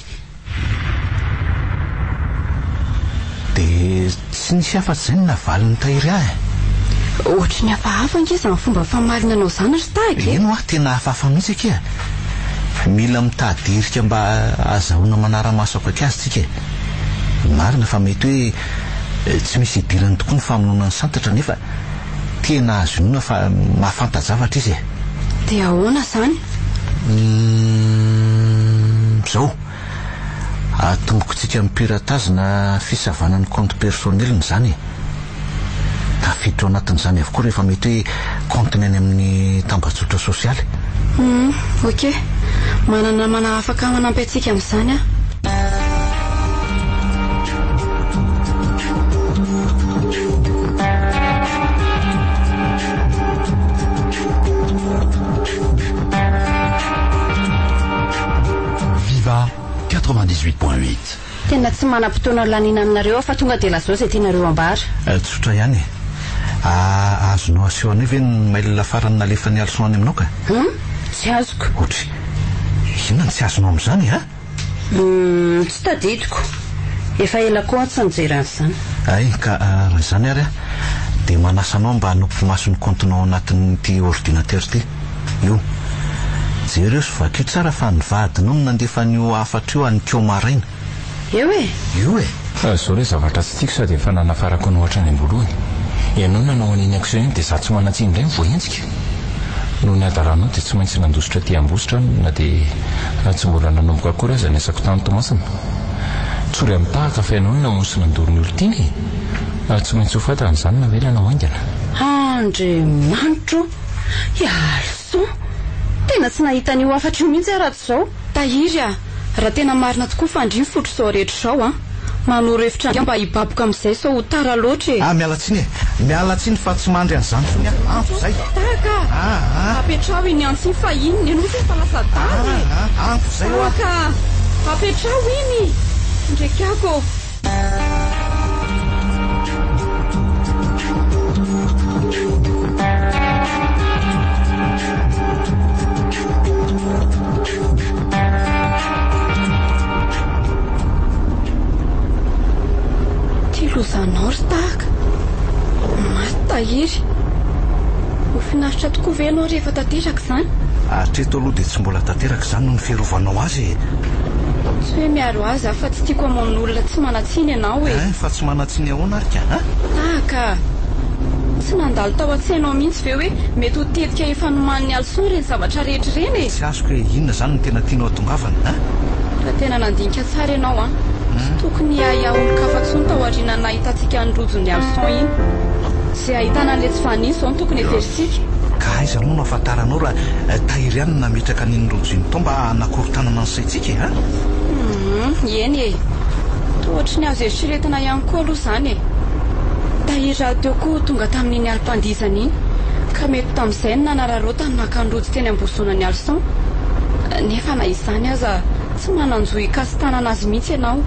Dia tsy nisy afa-tsy izay navaliny tahiry ahy. Ohatry ny hafahafa ankizy amin'ny fomba famarinanao zany ry tahaka. Eno tena hafahafa mihitsy akia. Mila mitadirika mba azahoana manara-maso akoka azy tsika. Marina fa mety hoe tsy misy idirany tokoa ny famonoana ny santatra nefa tena azonoana fa mahafanta-javatra izy. Dia ahoana zany? Zao atomboko tsika mipiratazina fisavana ny compte personnel zany. Tafiditra ao anatin'izany avokoa rehefa mety hoe compte-ny any amin'ny tambazotra sosialy. Ok, manana mana afaka manampy antsika amin'izany a. Viva 98.8. Tena tsy manam-potoana lanina aminareo fa tonga dia lazao izay tianareo ambara. Tsotra ihany. Azonao asehoany ve ny mail farany nalefa ny alson any aminao ka? Tsy azoko. Ohatry inona tsy azonao amin'izany ha? Tsy tadidiko. Efa ela koa tsy nijeran'izany. Ka raha izany ary dia manasanao mba hanompo maso ny comptenao anatin'ity ordinateur ity. Io jereo sy vakio tsara fa ny vadinao no nandefa an'io afatra io an'keo maraina. Eo e? Io e. Zao re zavatra tsy tiako sady efa nanafarako ny ohatra any am-boalohany. Ianao nanao an'iny ako izay dia za tsy manatsiny indray mivoahentsika. Noho ny adaranao dia tsy maintsy nandositra ty ambositra na dia raha tsy mbola nanomboka akory aza ny asako tany Toamasina. Tsory amin'ny tahaka fa ianao no namosy nandoro ny olon-tiny. Raha tsy maintsy ho fantan'izany na ve lanao aingana. Andriamanitro, also. Tena tsy nahita an'io afatra io mihitsy raha tsy izao. Tahiry a, raha tena marina tokoa fa andriny fotro izao rehetra izao a. Manoro hevitra mba hibaboka amin'izay sao ho tara loatra e. Mialatsiny e. Mialatsiny fa tsy mandry an'izany fony anto izay. Tahaka. Apetrao iny antsy fa iny ny fa lasa dady. Anto izay ho. Tahaka. Apetrao iny. Ndraiky ako. Lozanao ry tahaka. Maty tahiry. Ho finaritra tokoa ve ianao rehefa tanteraka izany? Hatreto aloha dia tsy mbola tanteraka izany no ny fiarovanao azy. Tsy hoe miaro azy fa tsy tiako hamono olona tsy manatsiny ianao e. Fa tsy manatsiny ahoana ary ka? Tahaka. tsy nandalo tao an-tsainao mihitsy ve hoe mety ho tetika efanoman'ny alson reny zavatra rehetra reny tsy azoko hoe inona zany no tena tianao atongavana raha tena nandinika tsara ianao tsy tokony olo-kafatsony tao ariana nahitantsika nyrojon'ny alson iny zay ahitana an'le tsy vaniny zao no tokony everisika ka aiza moa no afantaranao raha tahiry ihany nametraka niny rojo iny tao mba anakorontanana ansaitsika eny e tohatry ny azo eritreretina ihany koa aloha zany tahiry raha teo koa tonga tamin'iny almpandizana iny ka mety tamin'izay ny nanararotany nakanrojo teny ambozonany alson nefa na izany aza tsy mananjoy ikasitanana azy mihitsy ianao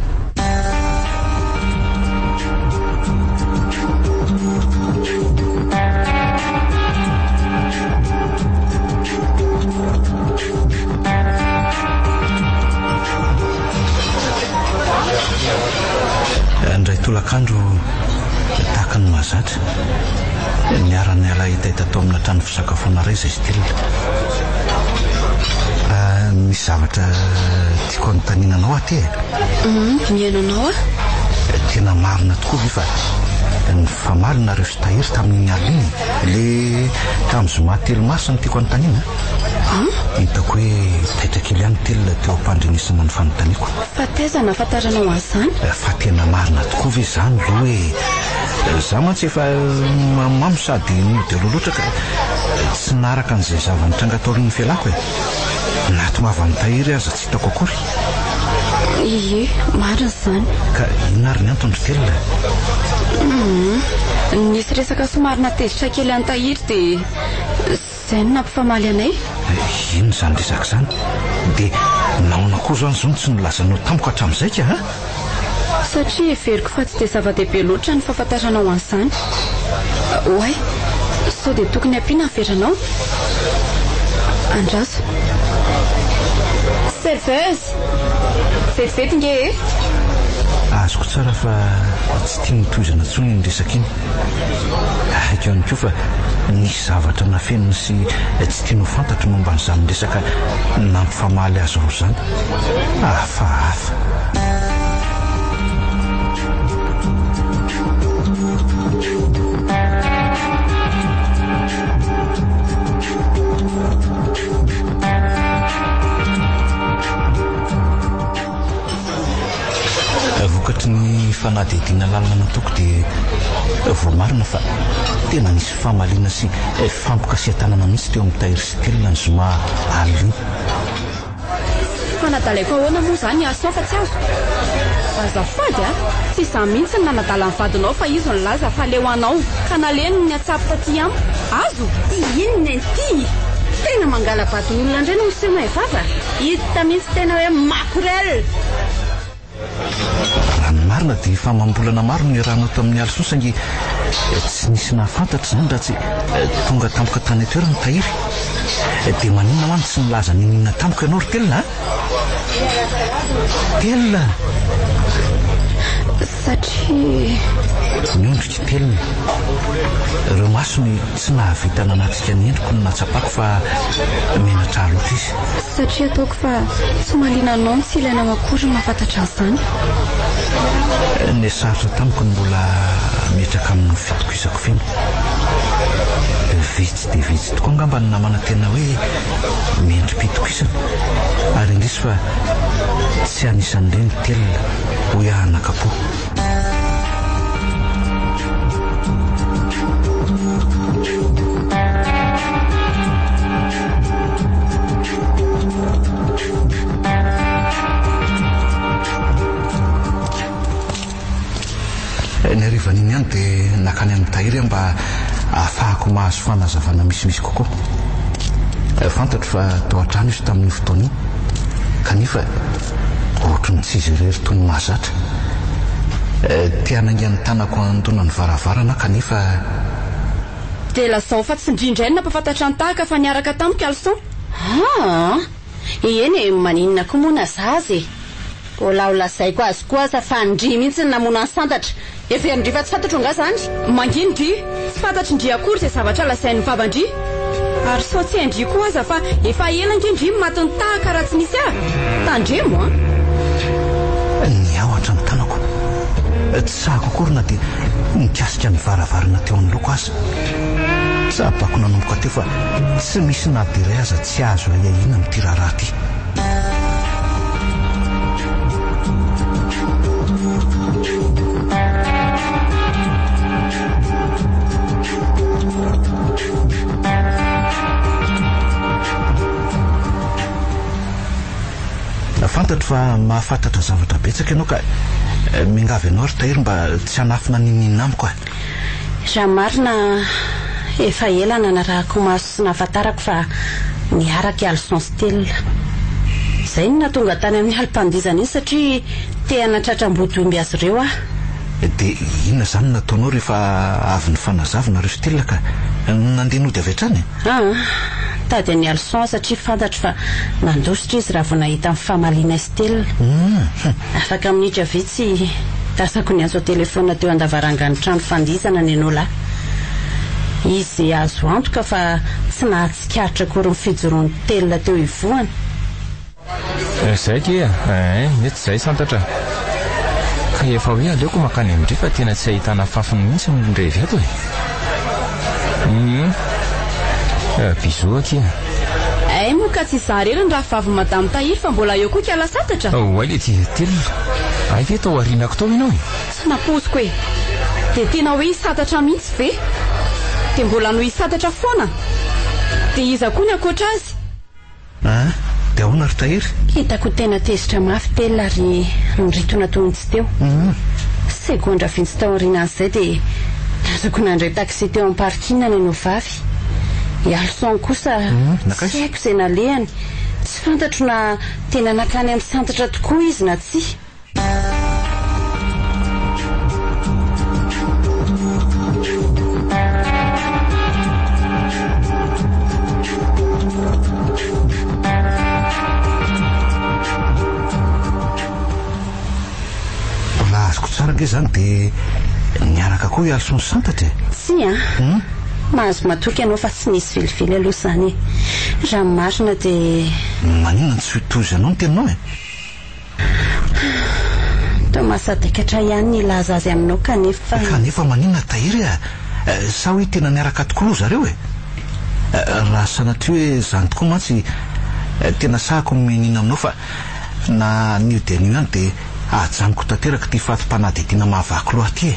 ndray tolakandro tahaka ny mahazatra niarany ala hitaita tao amina trano fisakafoana ray zay stela misy zavatra tiako anotaninanao aty miainanao tena marina tokoa ve fa ny famalina reo sy tahiry tamin'ny alina iny le tamin'ny zoma telo masa ny tiako anotanina hitako hoe taitra kely ihany telona teo ampandrenesana ny fanontaniako fa taiza nafantaranao azy zany fa tena marina tokoa ve zany lo hoe za mantsy efa mamamo sady nodelo loatra ka tsy naraka an'izay zavanitranga taorin'ny fialako nato mavany tahiry aza tsy hitako akory ie marina zany ka inary ny antony telona nisy resaka somarina tezitra kely any tahiry dia zay no nampifamaly anay ino zany resaka zany dia naona koa zany zao tsy nolazanao tamiko hatramin'izay ka satria everiko fa tsy dia zava-dehibe loatra ny fahafantaranao an'izany oay sao dia tokony ampiana nyveranao andraso serveuse vetivety nge azoko tsara fa tsy tia nitoizana tsony ny resaka iny haiko ihany koa fa nisy zavatra nafenina sy tsy tia no fantatro momba n'izany resaka nampifamaly azy ro zany hafahafa vokatry ny fanadihadiana lalina nataoko dia voamarina fa tena nisy famaliana sy fampikasiatanana mihitsy teo amin'ny tahiry sy telona ny zoma alina fanadalaiko ahoana moa zany aso fa tsy azo azafady tsy izany mihitsy ny nanadala ny vadinao fa izy ny laza fa leo anao ka naleny ny atsapoka ty amiko azo inona ity tena mangala-bato ny olona indray no misy mahay vava hita mihitsy tena hoe makorel raha ny marina dia famambolana maro ny rahanao tamin'ny alison saingy tsy nisy nahafantatra zany raha tsy tonga tampoka tany atoerany tahiry dia maninona many tsy nilaza ninina tampoka ianao ry telona telona satria miondrika telona ireo masony tsy nahavita nanatrika ny endriko no natsapako fa menatra loatra izy satria ataoko fa tsy malinanao ny tsy ilaina makory ny mahafantatra an'izany ny sarotra tamiko ny mbola mihetraka amin'ny fitokoizako feno vitsy dia vitsy tokoa angamba ny namana tena hoe miendrim-pitokoizana ary indrisy fa tsy anisan'ireny telona ho ihanakapo ny arivan'iny ihany dia nakany amin'ny tahiry mba ahafahako mahazo fanazavana misimisy kokoa fantatro fa tao an-trano izy tamin'ny fotoana iny kanefa ohatry ny tsy izy irery toy ny mahazatra tianangian'ny tanako andona ny varavarana kanefa dia lazao fa tsy indrindra iny nampafantatra ny tahaka fa niaraka tamiko alson eny maninona koa mona zazy mbola ho lazaiko azy koa aza fa ndry mihitsy ny namona ny santatra efa indry fa tsy fantatro nga zany mangindry tsy fantatry ndry akory izay zavatra lazain'ny vavandry ary sao tsy handry koa aza fa efa elankindry matiny tahaka raha tsy nisy tandremo ny ao an-trano tanako tsy sahako akorina dia mikasika ny varavarana teo amin'ny loko azy. Sabako nanomboka teo fa tsy misy nadiray aza tsy azo ahahina amin'ity raharaha ty. Fantatro fa mahafantatra zavatra betsaka ianao ka mingavy ianao ry tahiry mba tsy hanafina ninina amiko a. Raha marina efa ela nanarahako maso sy nahafantarako fa niaraka Alson Stella. Izay no nahatonga tany amin'ny alim-pandizana iny satria te hanatratram-botomby azy ireo a. Dia inona zany nataonao rehefa avy ny fanazavana ry Stella ka nandeha nody avy hatrany? Tady ny Alson satria fantatro fa nandositra izy raha vao nahita amin'ny famaliana Stella. Afaka minitra vitsy tasako ny azo telefona teo an-davarangany trano fandizana ny enola. Izy azo antoka fa tsy nahatsikaritra akory ny fijoroan'ny Stella teo ivoany. Zay ke mety zay santatra. Ka efa hoe aleoko makany amindray fa tena tsy ahitana fafiny mihitsy nirevy ato bisou aky. Moa ka tsy zarerany raha vavy madame Tahiry fa mbola eo koa kiala santatra. Aile ty Stella. Ay ve tao arinako tao ianao Tsy naposiko e. Dia tena hoe hisantatra mihitsy ve? Dia mbola no hisantatra foana. Dia iza koa ny akoatra azy. Dia ahoana ry Tahiry? Hitako tena tezitra mafy Stella ary niritona tongotsy teo. Segondra vintsy tao aorianan'izay dia azoko nandray taxi teo amin'ny parkina ny anao vavy. Alson kosa tsy haiko izay nalehany. Tsy fantatro na tena nakany amin'ny santatra tokoa izy na tsy. Raha azoko tsara ge zany dia niaraka koa i Alson santatra. Tsy mahazo matoky ianao fa tsy nisy velively aloha izany. Raha marina dia maninona tsy tozy ianao ny teninao tao mahasadikatra ihany ny ilaza azy aminao kanefa maninona Tahiry sa hoe tena niaraka tokoa aloha zareo raha sanatria hoe zany tokoa mantsy tena sahako menina aminao fa na nio dia nio ihany dia ajanoko tanteraka ty fatim-panadidina mahavako loha ty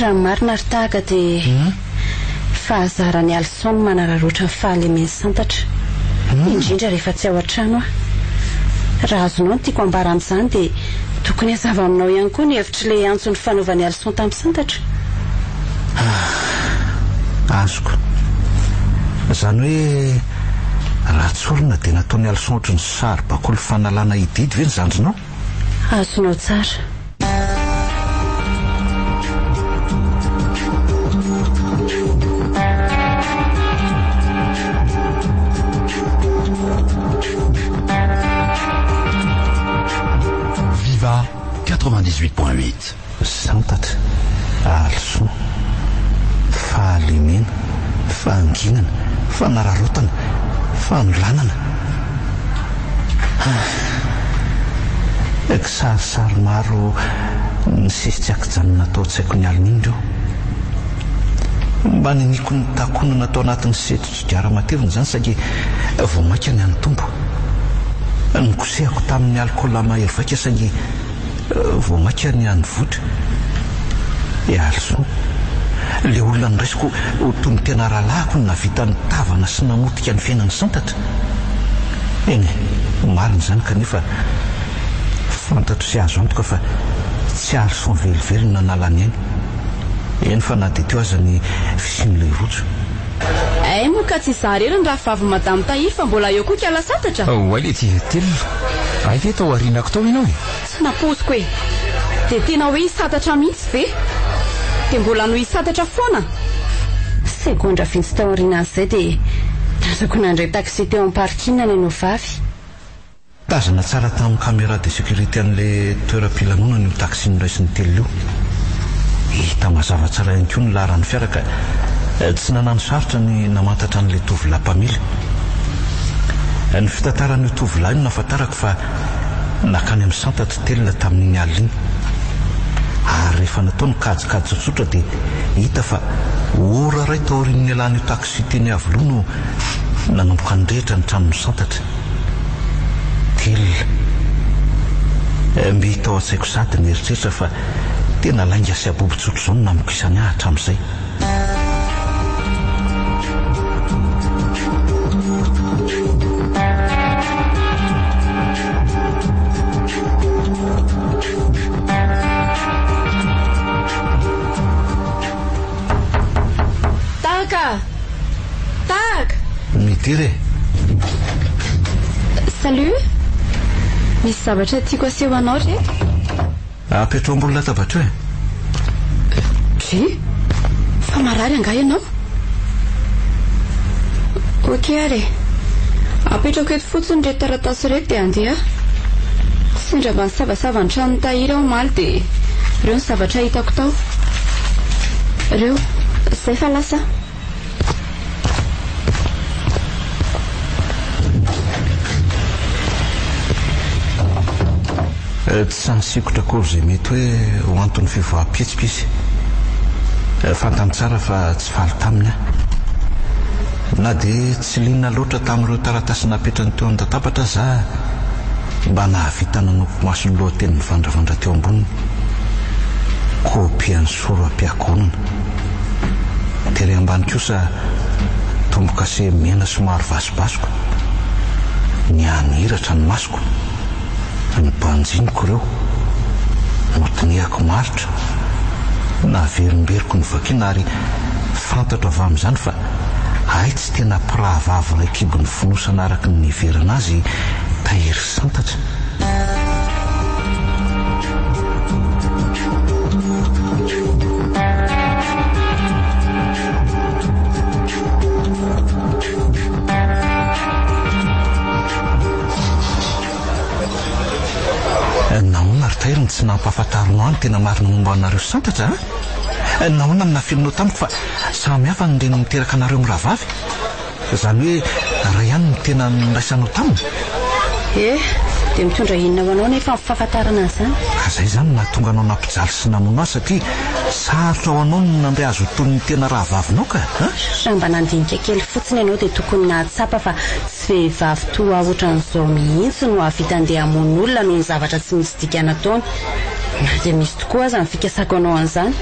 raha marina ry tahaka dia fahazarany Alson manararoatra ny fahalemeny santatra indrindra rehefa tsy ao an-trano raha azonao ny tiako ambara amin'izany dia tokony hazava aminao ihany koa ny hevitry le antso ny fanaovan'ny Alson tamin'ny santatra. Azoko izany hoe raha tsorina dia nataon'ny Alson ohatry ny sary-bakoly fanalana ididy ve ny zandrinao? Azonao tsara. Viva 98.8. Santatra, Alson, fahalemena, fahanginana, fanararotana, fanolanana. Kisarisary maro ny sisitsiaka-janona natao tsy haiko ny alina indreo. Mba niniko ny takonana atao anatin'ny setry-driara matevina izany saky vao maika ny any tombo. Nikosehako tamin'ny alcool mahelo vaika saky vao maika ny any votra. Alson, le olona niraisiko toy ny tena rahalahako no navita ny tavana sy namotika ny fiainany santatra. Eny, marina izany kanefa fantatro sy azo antoka fa tsy Alson velively no nanalany ainy. Eny fa na dia teo aza ny fisian'ilay rojo. Moa ka tsy zarerany raha vavy madame Tahiry fa mbola eo koa kiala santatra. Aile ty Stella. Ay ve tao arinako tao ianao Tsy naposiko e. Dia tena hoe hisantatra mihitsy ve? Dia mbola no hisantatra foana. Segondra vintsy tao aorianan'izay dia azoko nandray taxi teo amin'ny parkina ny anao vavy. Tazana tsara tamin'ny caméra de sécurité an'ilay toeram-pilanonana io taxi niraisiny telo io. Hita mazava tsara ihany koa ny laharan'ny fiara ka tsy nanano sarotra ny namantatra an'ilay tovolahy mpamily. Ny fitantaran'io tovolahy no nahafantarako fa nakany amin'ny santatra Stella tamin'iny alina iny. ary rehefa nataony kajikajy tsotsotra dia hita fa ora ray taorin'ny alany io taksi teny avoloa no nanomboka nydrehitra ny tranony santatra. Tila mby tao an-tsaiko sady ny eritreritra fa tena lainga sy abobotsotro zao no namoko isany ahy hatramin'izay. Midiry Salut. Misy zavatra tiako aseho anao re? Apetrao ambony latabatra hoe? Fa marary anga ianao? Okey are. Apetrako eto fotsiny reto taratasy reto dia andeha. Sendra mba nisavasava ny tranon'ny tahiry aho maly dia ireo ny zavatra hitako tao. Ireo, izay fa lasa. Tsy sany sikotra akory izay mety hoe ho anton'ny fivoaham-pietsipitsy. Fantany tsara fa tsy faly taminy aho. Na dia tsy liana loatra tamin'ireo taratasy napetrany teo an-databatra za mba nahavita nanoko masony lohateny mivandravandra teo amboniny. Kopia ny soro-am-piakonana. Tery ambany kosa tombo-kase mena somary vasibasiko. Ny aniratra ny masoko. Ny banjiniko ireo notinihako maritra na verimberiko ny vakina ary fantatra avy amin'izany fa ay tsy tena pirahavavy ray kibony finosana araka ny niverana azy tahiry santatra. Nahoana ry tahiry ny tsy nampahafantarino any tena marina momba anareo santatra nahoana ny nafilinao tamiko fa samy hafa ny reny miteraka anareo mirahavavy izany hoe ray ihany ny tena niraisanao taminy. Dia mitondra inona ho anao nefa mifahafantarana an'izany? Ka izay izany nahatonga anao nampijaly sy namono azy satria sarotra ho anao no nandray azo toy ny tena rahavavinao ka. Raha mba nandinika kely fotsiny ianao dia tokony nahatsapa fa tsy vehivavy toa ohatran'izao mihitsy no ahavita andeha hamono olona noho ny zavatra tsy misy dikana taony. Na dia misy tokoa aza ny fikasako anao an'izany.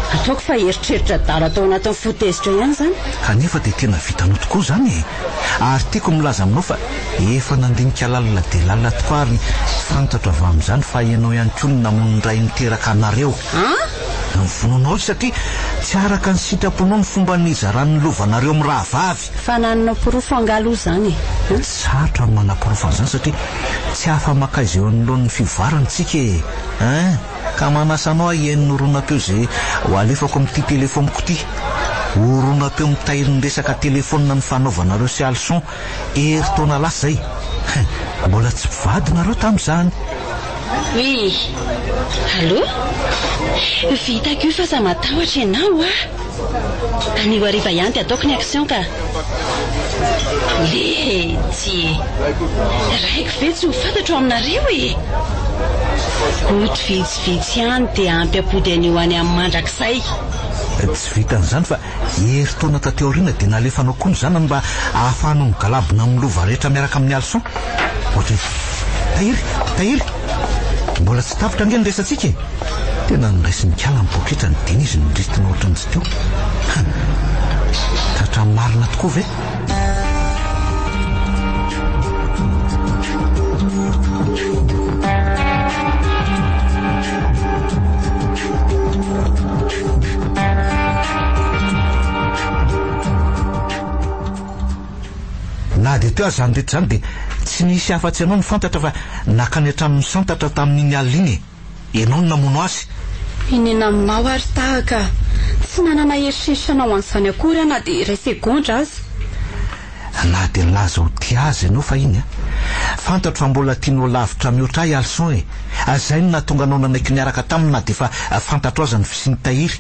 Ataoko fa eritreritra dala atao anatin'ny fotezitra ihany izany. Kanefa dia tena vitanao tokoa izany ary tiako milaza aminao fa efa nandinika lalina dia lalina tokoa ary fantatra avy amin'izany fa ianao ihany koa ny namono ny ray niteraka anareo. Ny vononao satria tsy araka ny sitraponao ny fomba nizaran'ny lovanareo mirahavavy. Fa nanana porofo angalo izany. Sarotra ny manam-porofo an'izany satria tsy hafa maka izay eo anoloan'ny fivoarantsika ka manasanao iain'ny oronam-peo izay ho alefako amin'ity telefoniko ity. Oronam-peo mitahiry ny resaka telefonina ny fanaovanareo sy alson eritaona lasa izay. Mbola tsy mpivadinareo tamin'izany. Allô? Vitako io fa za matahotra ianao anio hariva ihany dia ataoko ny action ka lety raiko ve tsy ho fantatro aminareo goto vitsivitsy ihany dia ampy apody anio any amin'ny mandrakizay. Tsy vitan'izany fa eritaona tateoriana dia nalefanao koa nyzanany mba ahafahanao migalabona amin'ny lova rehetra miaraka amin'ny alson. Ohatra tahiry mbola tsy tapitra ange ny resantsika tena niraisy nikala ny poketra ny diny izy niritina ohatran'izy teo. Tratra marina tokoa ve? Na dia teo azy zany rehetra zany dia tsy nisy afa-tsy ianao ny fantatra fa nakany hatramin'ny santatra tamin'iny alina iny ianao no namono azy. Inena aminao ary tahaka tsy nanana eritreritranao an'izany akory na dia iray segondra azy. Na dia nilaza ho tia azy ianao fa iny fantatro fa mbola tianao lavitra mihoatra ahy alson izay no nahatonga anao nanaiky niaraka taminy na dia fa fantatro azy ny fisiany tahiry.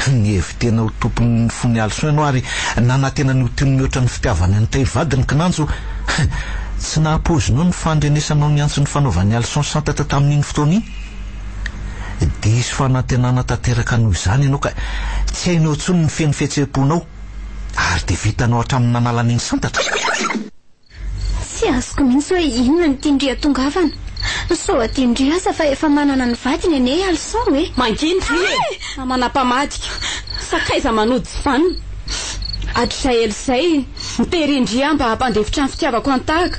Ny hevitena ho tompony fony alson ianao ary nanantena ny ho tiany mihoatra ny fitiavany ny tahiry vadiny kinanjo tsy nahapozinao ny fandrenesanao ny antso ny fanaovan'ny alson santatra tamin'iny fotoana iny. dia isy fanantenana tanteraka noho izany ianao ka tsy hainao intsony ny feno fihetseham-ponao ary dia vitanao hatramin'ny nanalana iny santatra. Tsy azoko mihitsy hoe inona ny tindria tongavana. Sao tindria asa fa efa manana ny vadiny ane alson hoe manginika manapa-madika sakaiza manody tsy vanina atr'izay elizay miterindria mba hampandevitra ny fitiavako antahaka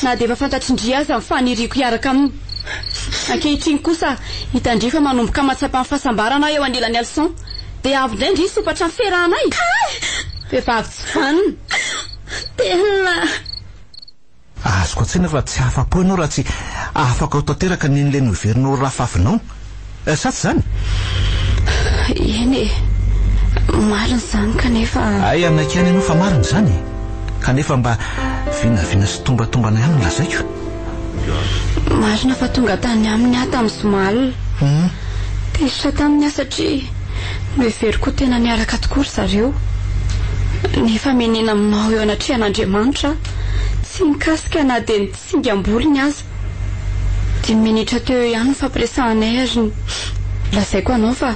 na dia efa fantatrindria aza mifaniriako hiaraka aminy. Ankehitriny kosa hitandrifa manomboka matsapa ny fahasambarana eo anilany alson dia avy indray ndry sopatra ny ferahanay vehivavy tsy vanina tena azoko an-tsaina fa tsy afa-po ianao raha tsy afaka ao tanteraka n'in'ilay noverinao rafafinao sa tsy zany? Eny marina zany kanefa ay anaiky any ianao fa marina zany kanefa mba vinavina sy tombatombana ihany lazaiko. marina fa tonga tany aminy aho tamin'ny somaly tesitra taminy aho satria noheveriko tena niaraka tokoa ry zareo nefa menina aminao eo anatrehan'Andriamanitra tsy nikasika na dia ny tsingamboliny aza 10 minitra teo ihany ny fampiresahanay ary lazaiko anao fa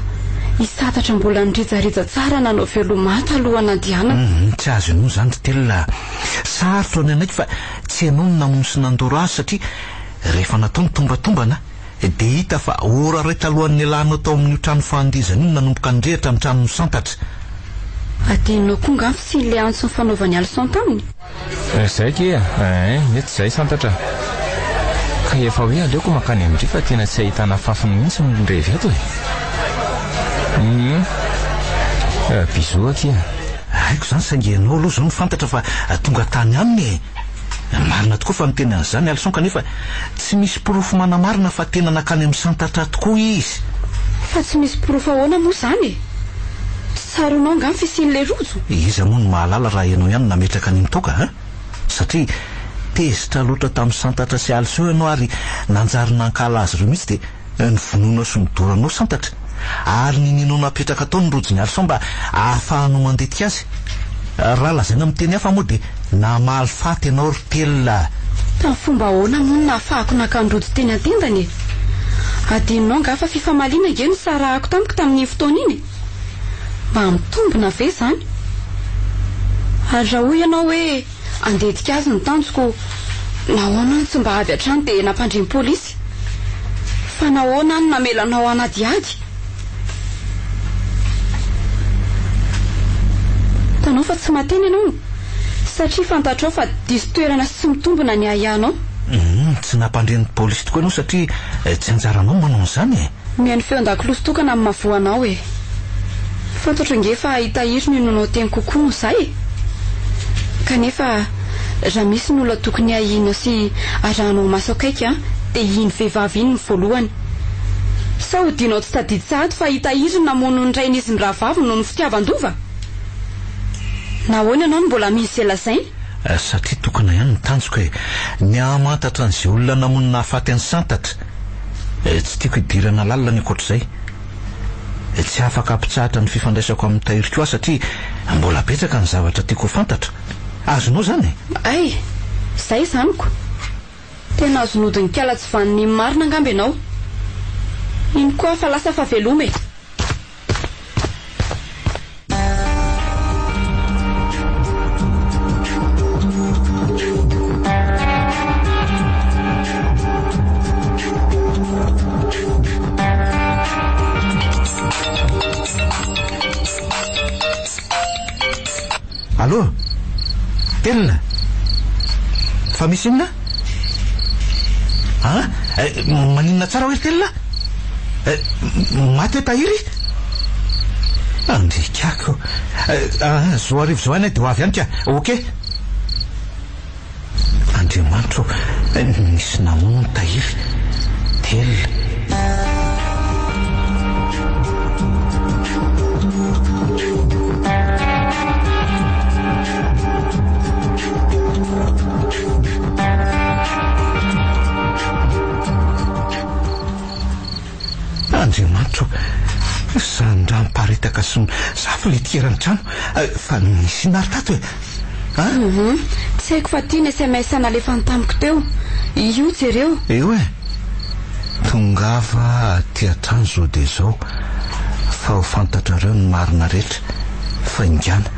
hisatatra mbola nirijariza tsara nanao velomata alohan'ny andianana. Tsy azo ianao zany telona sarotra ny anaiky fa tsy ianao ny namono sy nandoro azy satria rehefa natao ny tombatombana dia hita fa ora ray talohan'ny alanao tao amin'ny trano fahandizana iny nanomboka nyrehitra amin'ny trano santatra. Adinao koa ngafy sy le antso ny fanaovany alson taminy. Zay ke mety zay santatra ka efa hoe aleoko makany amindry fa tena tsy ahitana fafiny mihitsy nyrevy ato biso aty haiko zany saingy ianao aloha zao ny fantatra fa tonga tany aminy marina tokoa fa miteny an'izany alson kanefa tsy misy porofo manamarina fa tena nakany amin'ny santatra tokoa izy. Fa tsy misy porofo ahoana moa zany saronao ngam fisin'le rojo. Iza moa ny mahalala raha ianao ihany nametraka ny mitoka satria tezitra loatra tamin'ny santatra sy alson ianao ary nanjary nankala azy ireo mihitsy dia nyvonoana sy nidoranao santatra ary ninenao napetraka tao ny rojony alson mba ahafahanao mandetika azy. Raha lazaina miteny hafa moa dia namaly faty ianao ry telona. Tamin'ny fomba ahoana moa no nahafahako nakany rojo teny atendany adinao ngafa fifamaliana nge no sarahako tamiko tamin'ny fotoana iny mba mitombona ve zany ary raha hoy ianao hoe andetika azy ny tanjoko nahoana ny tsy mba avy hatrany dia nampandriny polisy fa nahoana ny namelanao anadiady tanao fa tsy mateny ianao satria fantatrao fa diso toerana sy tsy mitombona ny ahianao. Tsy nampandriny polisy tokoa ianao satria tsy anjaranao manao an'izany mihaino feo an-dakiloso tokana amin'ny mavoanao fantatra nge fa hitahiry ny nonao teny kokoa no zay kanefa raha misy ny olona tokony ahiana sy arahanao maso akaiky dia iny vehivavy iny ny voalohany sa hodinao tsy tadidy sahady fa hitahiry namono ny rainy izy ny rahavavy noho ny fitiavan-dova nahoana ianao no mbola misy zay lazainy satria tokana ihany ny tanjoko ny amantatra an'izay olona namono nahafaty any santatra tsy tiako hidirana lalina ny akoatr'izay tsy afaka ampitsahatra ny fifandraisako amin'ny tahiriko aho satria mbola betsaka ny zavatra tiako fantatra. Azonao zany ay zay zaniko tena azonodiny kala tsy vaniny marina angamby ianao iny koa fa lasa fa velome. Allô telona fa misy inona maninona tsara hoe telona maty tahiry andrikako zo arivo zao any dia ho avy any ka ok Andriamanitra nisy namono tahiry telona Andriamanitra sandra miparitaka sy zafy le tierany trano fa nisy naritato tsy haiko fa tia ny SMS nalefany tamiko teo io jereo eo tongava aty an-trano zao dia zao fa ho fantatrareo ny marina rehetra fa ingana.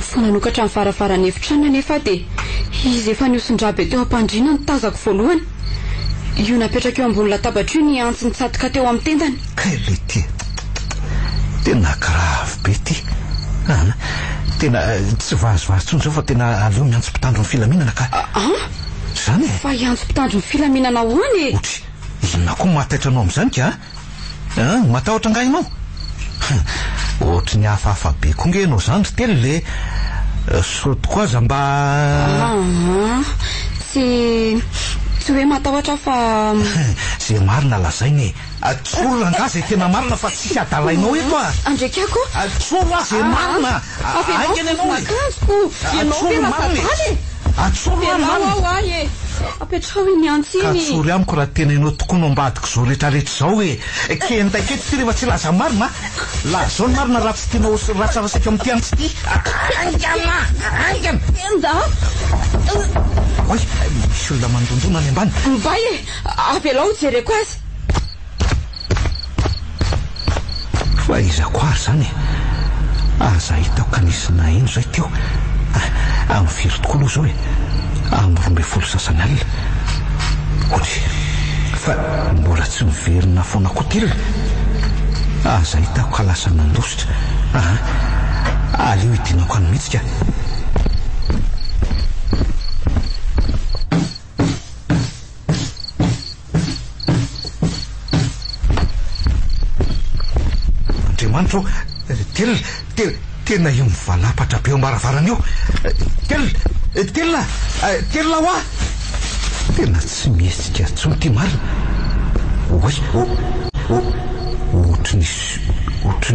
Fa nanokatra ny varavarana efitrana nefa dia izy efa niosondrabe teo am-pandriana ny tazako voalohany. Io napetraka eo ambony latabatra io ny antsy nitsatoka teo amin'ny tendany. Kely ty tena grave be ty. Tena tsy vazovazo tsony zao fa tena aleo miantso mpitandro ny filaminana ka. Zany e. Fa iantso mpitandro ny filaminana hoany e. Otry inona koa mataitra anao amin'izany ka? Matahotra nga ianao? Ohatry ny hafahafa be koa nge ianao zany telo le soto koa aza mba. Tsy hoe matahotra fa zay marina lazainy atsoro ranga zay tena marina fa tsisy adalainao eto a. Andrekako atsoro a zay marina aingany ianao atsoro marina apetrao iny antsiny. Katsory amiko raha tena ianao tokoa no ambadiko zao rehetrarehetra zao e kendaiketo ty rehefa tsy laza marina la zao ny marina raha tsy tena ratsara saika amin'ny tiantsy ty aingana oy misy olona mandondona any ambany mbay e avelao jereko azy fa iza koary zany aza hitako kanisina ino zay teo amin'ny firy tokoa aloha zao e amin'ny 12 sasany alina otry fa mbola tsy miverina foana kotilina aza hitako ka lasa nandositra aleo idinako any mihitsy ka. Andriamanitra tena io mivalapatra be eo ambaravarana io telona hoa tena tsy mihesika tsony ty marina oy ohatry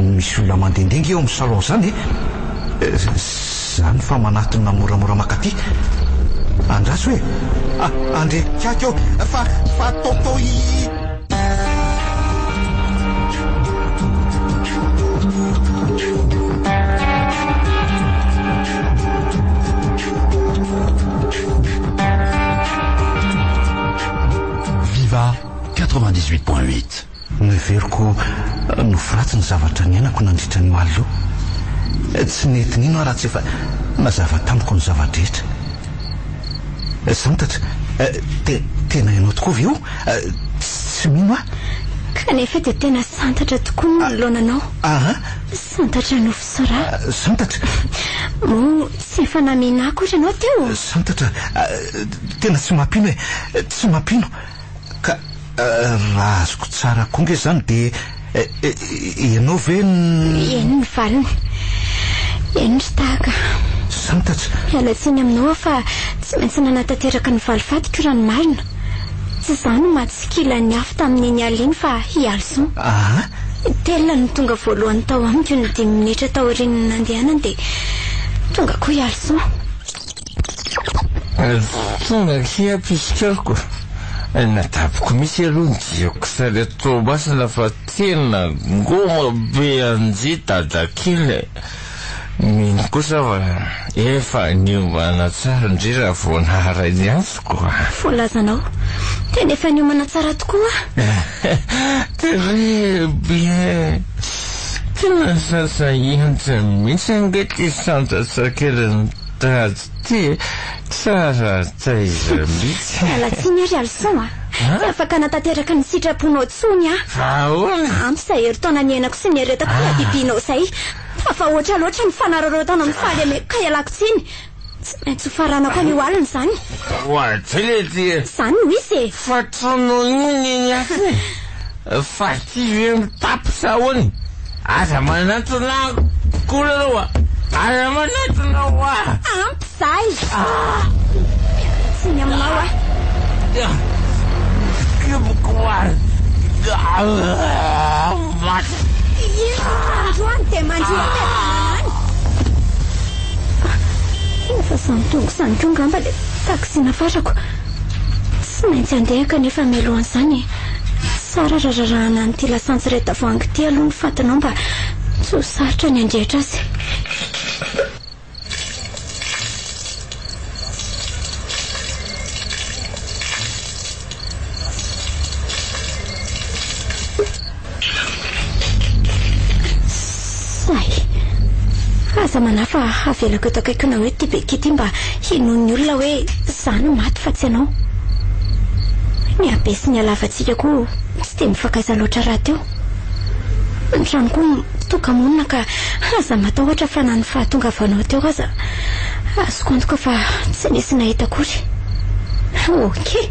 ny misy olona mandendengy eo amin'ny salon zany zany fa manatona moramora makaty andraso hoe andre kiaka eo fa ataotao Viva 98.8. Neveriko nofiratsy ny zavatra niainako nandritra ny allo tsy netin'ino raha tsy efa mazava tamiko ny zavadrehetra santatra tena ianao tokoa ve io tsy mino kanefa dia tena santatra tokoa ny lonanao santatra nofisora santatra mo tsy efa naminako otra anao teo santatra tena tsy mampino tsy mampino ka raha azoko tsara koa nge zany dia ianao ve eny ny valiny eny ry tahaka santatra mialatsiny aminao fa tsy maintsy nanatanteraka ny valifatika raha ny marina tsy zany matsikila ny afo tamin'iny aliny fa hialson telona ny tonga voalohany tao amiko ny 10 minitra tao aorian'ny nandehanany dia tonga koa hialson tonga hiampisikako natapiko misy aloha ny diako sary atao masina fa tena ngoma be anjita dakily mino kosa fa efa niomana tsara indrindra voanahara ny antsoko voalazanao tena efa niomana tsara tokoa très bien tena sasahiantsy mihitsy angety santatsakely tady ty tsara taiza mihitsy alatsiny ary alson tsy afaka natateraka ny sitraponao tsony ahoana ampy sa hery-taona niainako sy nieretako bibianao zay fa ohatra loatra ny fanararaotana amin'ny faly ame ka ialako tsiny tsy maintsy hofaranako any oalina zany oatlety zany no izy e fatranao iny aty fa ty ve mitapo sahoany aza manatona kolaloa aza manatona hoa ampy zay tsiny aminao kiboko maty androany dia mandroany efa sanytongo sanytonga amba le taksina fatrako tsy maintsy andehaka nefa melohan'izany sara rararahana nyty lasantsy retavoangy ty aloha ny fatinao mba tsy ho sarotra ny andrehitra azy lasa manafa avelako eto akaikina hoe ty bekity mba hinony olona hoe zany maty fa tsy ianao. Ny abe sy ny alavatsika koa tsy dia mifakaiza loatra raha teo. Ny trano koa toka-monina ka aza matahotra fa na ny fahatongavanao teo aza azoko antoka fa tsy nisy nahita akory. Okey,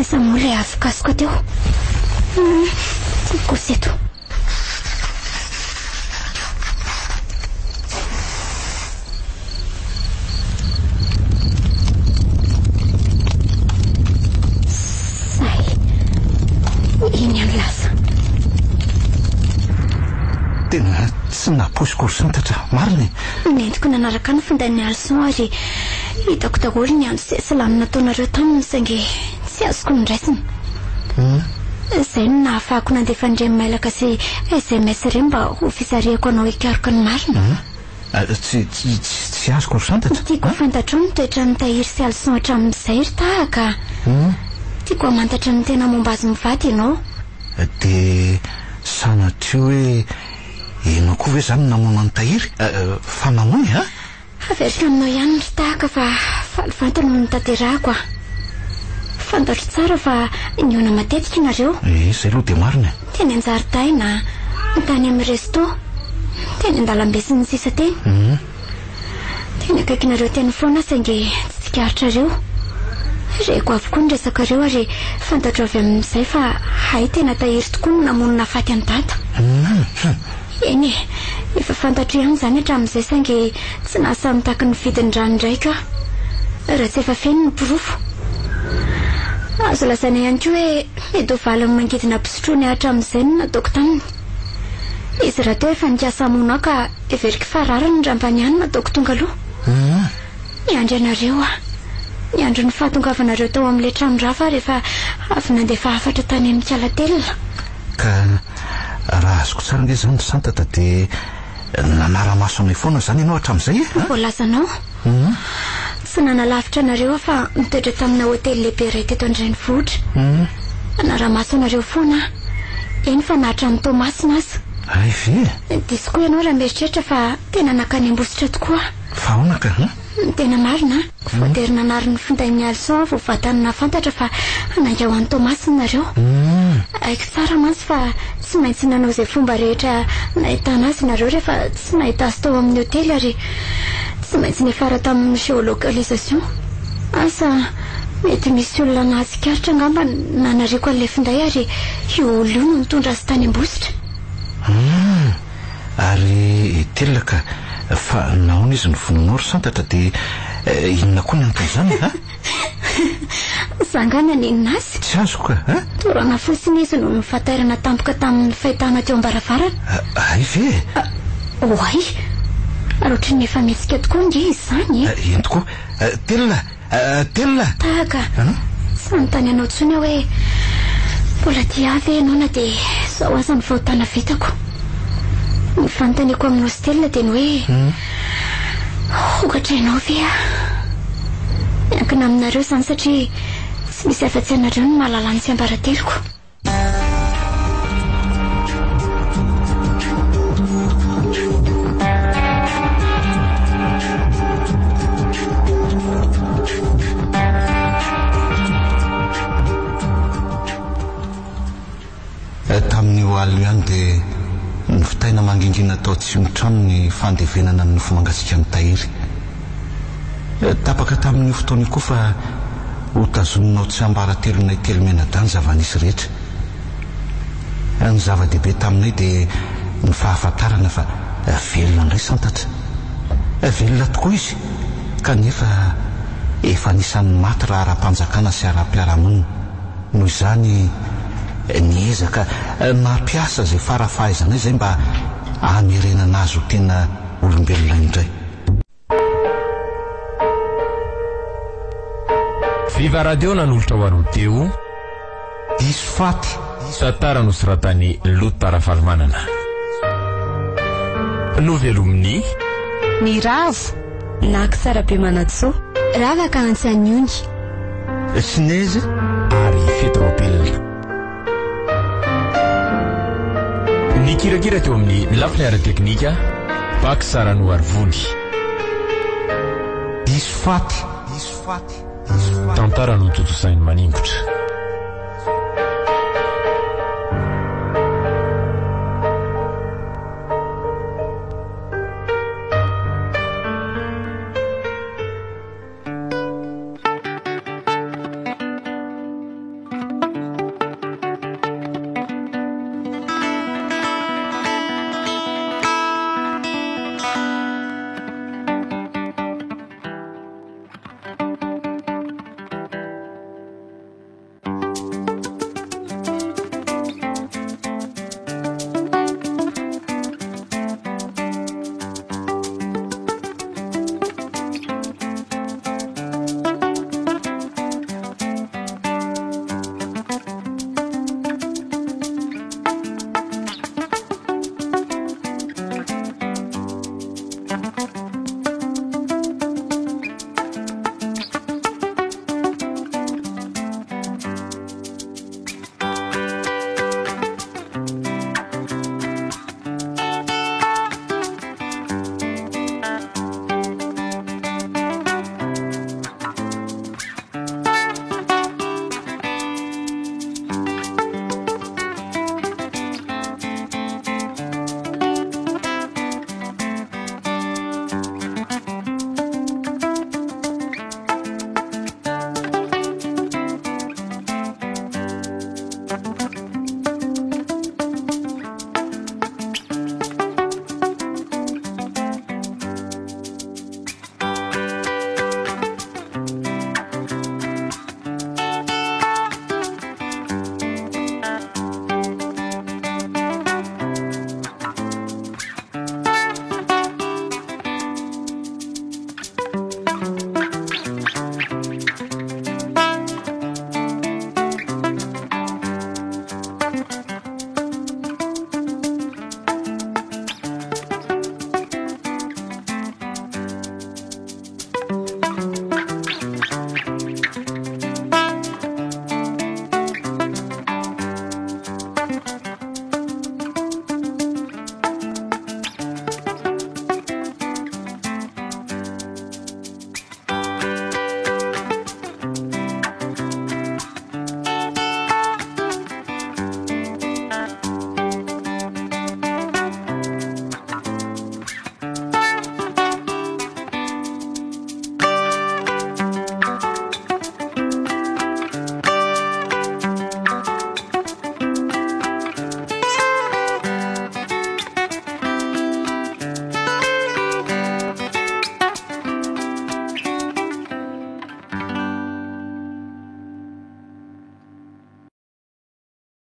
eza moa ilay afikasoko teo. Koseto. Iny any lasa. Tena tsy naposikory santatra marina. Nentiko nanaraka ny findain'ny alson ary hitako daholo ny andro sy salamina nataonareo taminy saingy tsy azoko nondraisina. Izay no nahafahako nandefa ndreny mailaka sy SMS ireny mba ho fisarihako anao hikaroka ny marina. Tsy azoko ry santatra. Tiako fantatra ny toetra ny tahiry sy alson hatramin'izay ry tahaka. Tiako amantatra ny tena momba azy mivady ianao. Dia sanatria hoe ianao koa ve zany namono ny tahiry fa namoy ha? Averika aminao ihany ry tahaka fa falifantany no nitaterahako. Fantatro tsara fa niona matetika ianareo. Izay aloha dia marina. Teny an-jaridaina, tany amin'ny resto, teny an-dalambe sy ny sisa teny. Teny akaikinareo teny foana saingy tsy tikahitrareo. Reko avokoa ny resakareo ary fantatro avy amin'izay fa hay tena tahiry tokoa no namonina faty any data. Eny efa fantatro ihany zany hatramin'izay saingy tsy nasa mitaky ny vidiny rano indraika raha tsy efa feno ny pirofo. Azo lazaina ihany koa hoe mety ho valiny mangidina mpisotroany hatramin'izay no nataoko taminy. Izy raha teo efa nikasa hamono aho ka everika fa rariny ny rambany ihany nataoko tonga aloha. Niandry anareo ny andro ny fahatongavanareo tao amin'ilay trano-drafa rehefa avy nandefa hafatra tany amin'ny kalatelina. Ka raha azoko tsara nge zany santata dia nanara-maso anay foana zany ianao hatramin'izay e? Voalazanao tsy nanalavitra anareo fa mitoetra tamina hotely lehibe iray teto an-drenivohitra. Nanara-maso anareo foana. Eny fa nahatra ny Tomasina aza. Ay ve? Diso koa ianao raha mieritreritra fa tena nakany ambositra tokoa. Fa ahoana ka? Tena marina. Voatery nanary ny findain'ny alson vao vatany nafantatra fa nanga ho an'ny Tomasina nareo. Aiko tsara mantsy fa tsy maintsy nanao izay fomba rehetra nahitana azy nareo rehefa tsy nahita azy tao amin'ny hotely ary tsy maintsy nifara tamin'ny géolocalisation. Asa mety misy olona nahatsikaritra angamba nanariako an'ilay finday ary io olo io no nitondra azy tany ambositra. Ary telona ka fa nahoana izy ny vononao ry santatra dia inona koa ny antony izany ha? Zangana ny inona azy? Tsy azoko ka. Torana fotsiny izy no nifantairana tampoka tamin'ny fahitana teo am-baravarana. Ay ve? Oay, ohatry ny efa mihetsika tokoa nge izy zany. Eny tokoa. Telona tahaka tsy nanontany anao tsony aho hoe mbola dia avy ianao na dia zao aza ny fahotana vitako. Ny fanontaniako amin'ny hostelina dia ny hoe okatra ianao ve miankina aminareo zany satria tsy misy afa-tsy anareo ny mahalala ny tsiambarateloko. Tamin'io alina ihany dia ny fitaina mangingina tao Tsimtrano ny fandevenana ny nofo mangatsika ny tahiry. Tapaka tamin'io fotoana koa fa ho tazoninao tsy ambaratelonay telo menadany zava-nisy rehetra. Ny zava-dehibe taminay dia ny fahafantarana fa velona indray santatra. Velona tokoa izy kanefa efa anisan'ny maty raha ara-panjakana sy ara-piarahamonina. Noho izany niezaka nampiasa izay farafahaizana izay mba hamerenana azy ho tena olombelona indray. Viva Radio nanolotra ho anao teo Diso faty tantara nosoratany Lotarafalmanana. Novelominy ny ravo naky tsara be manatso ravaka antsany ony Sineza ary fetropelina. Ny kirakira teo amin'ny lafiny ara-teknika Paky sara no arivony. Diso faty. Tantara no totosainy maningotra.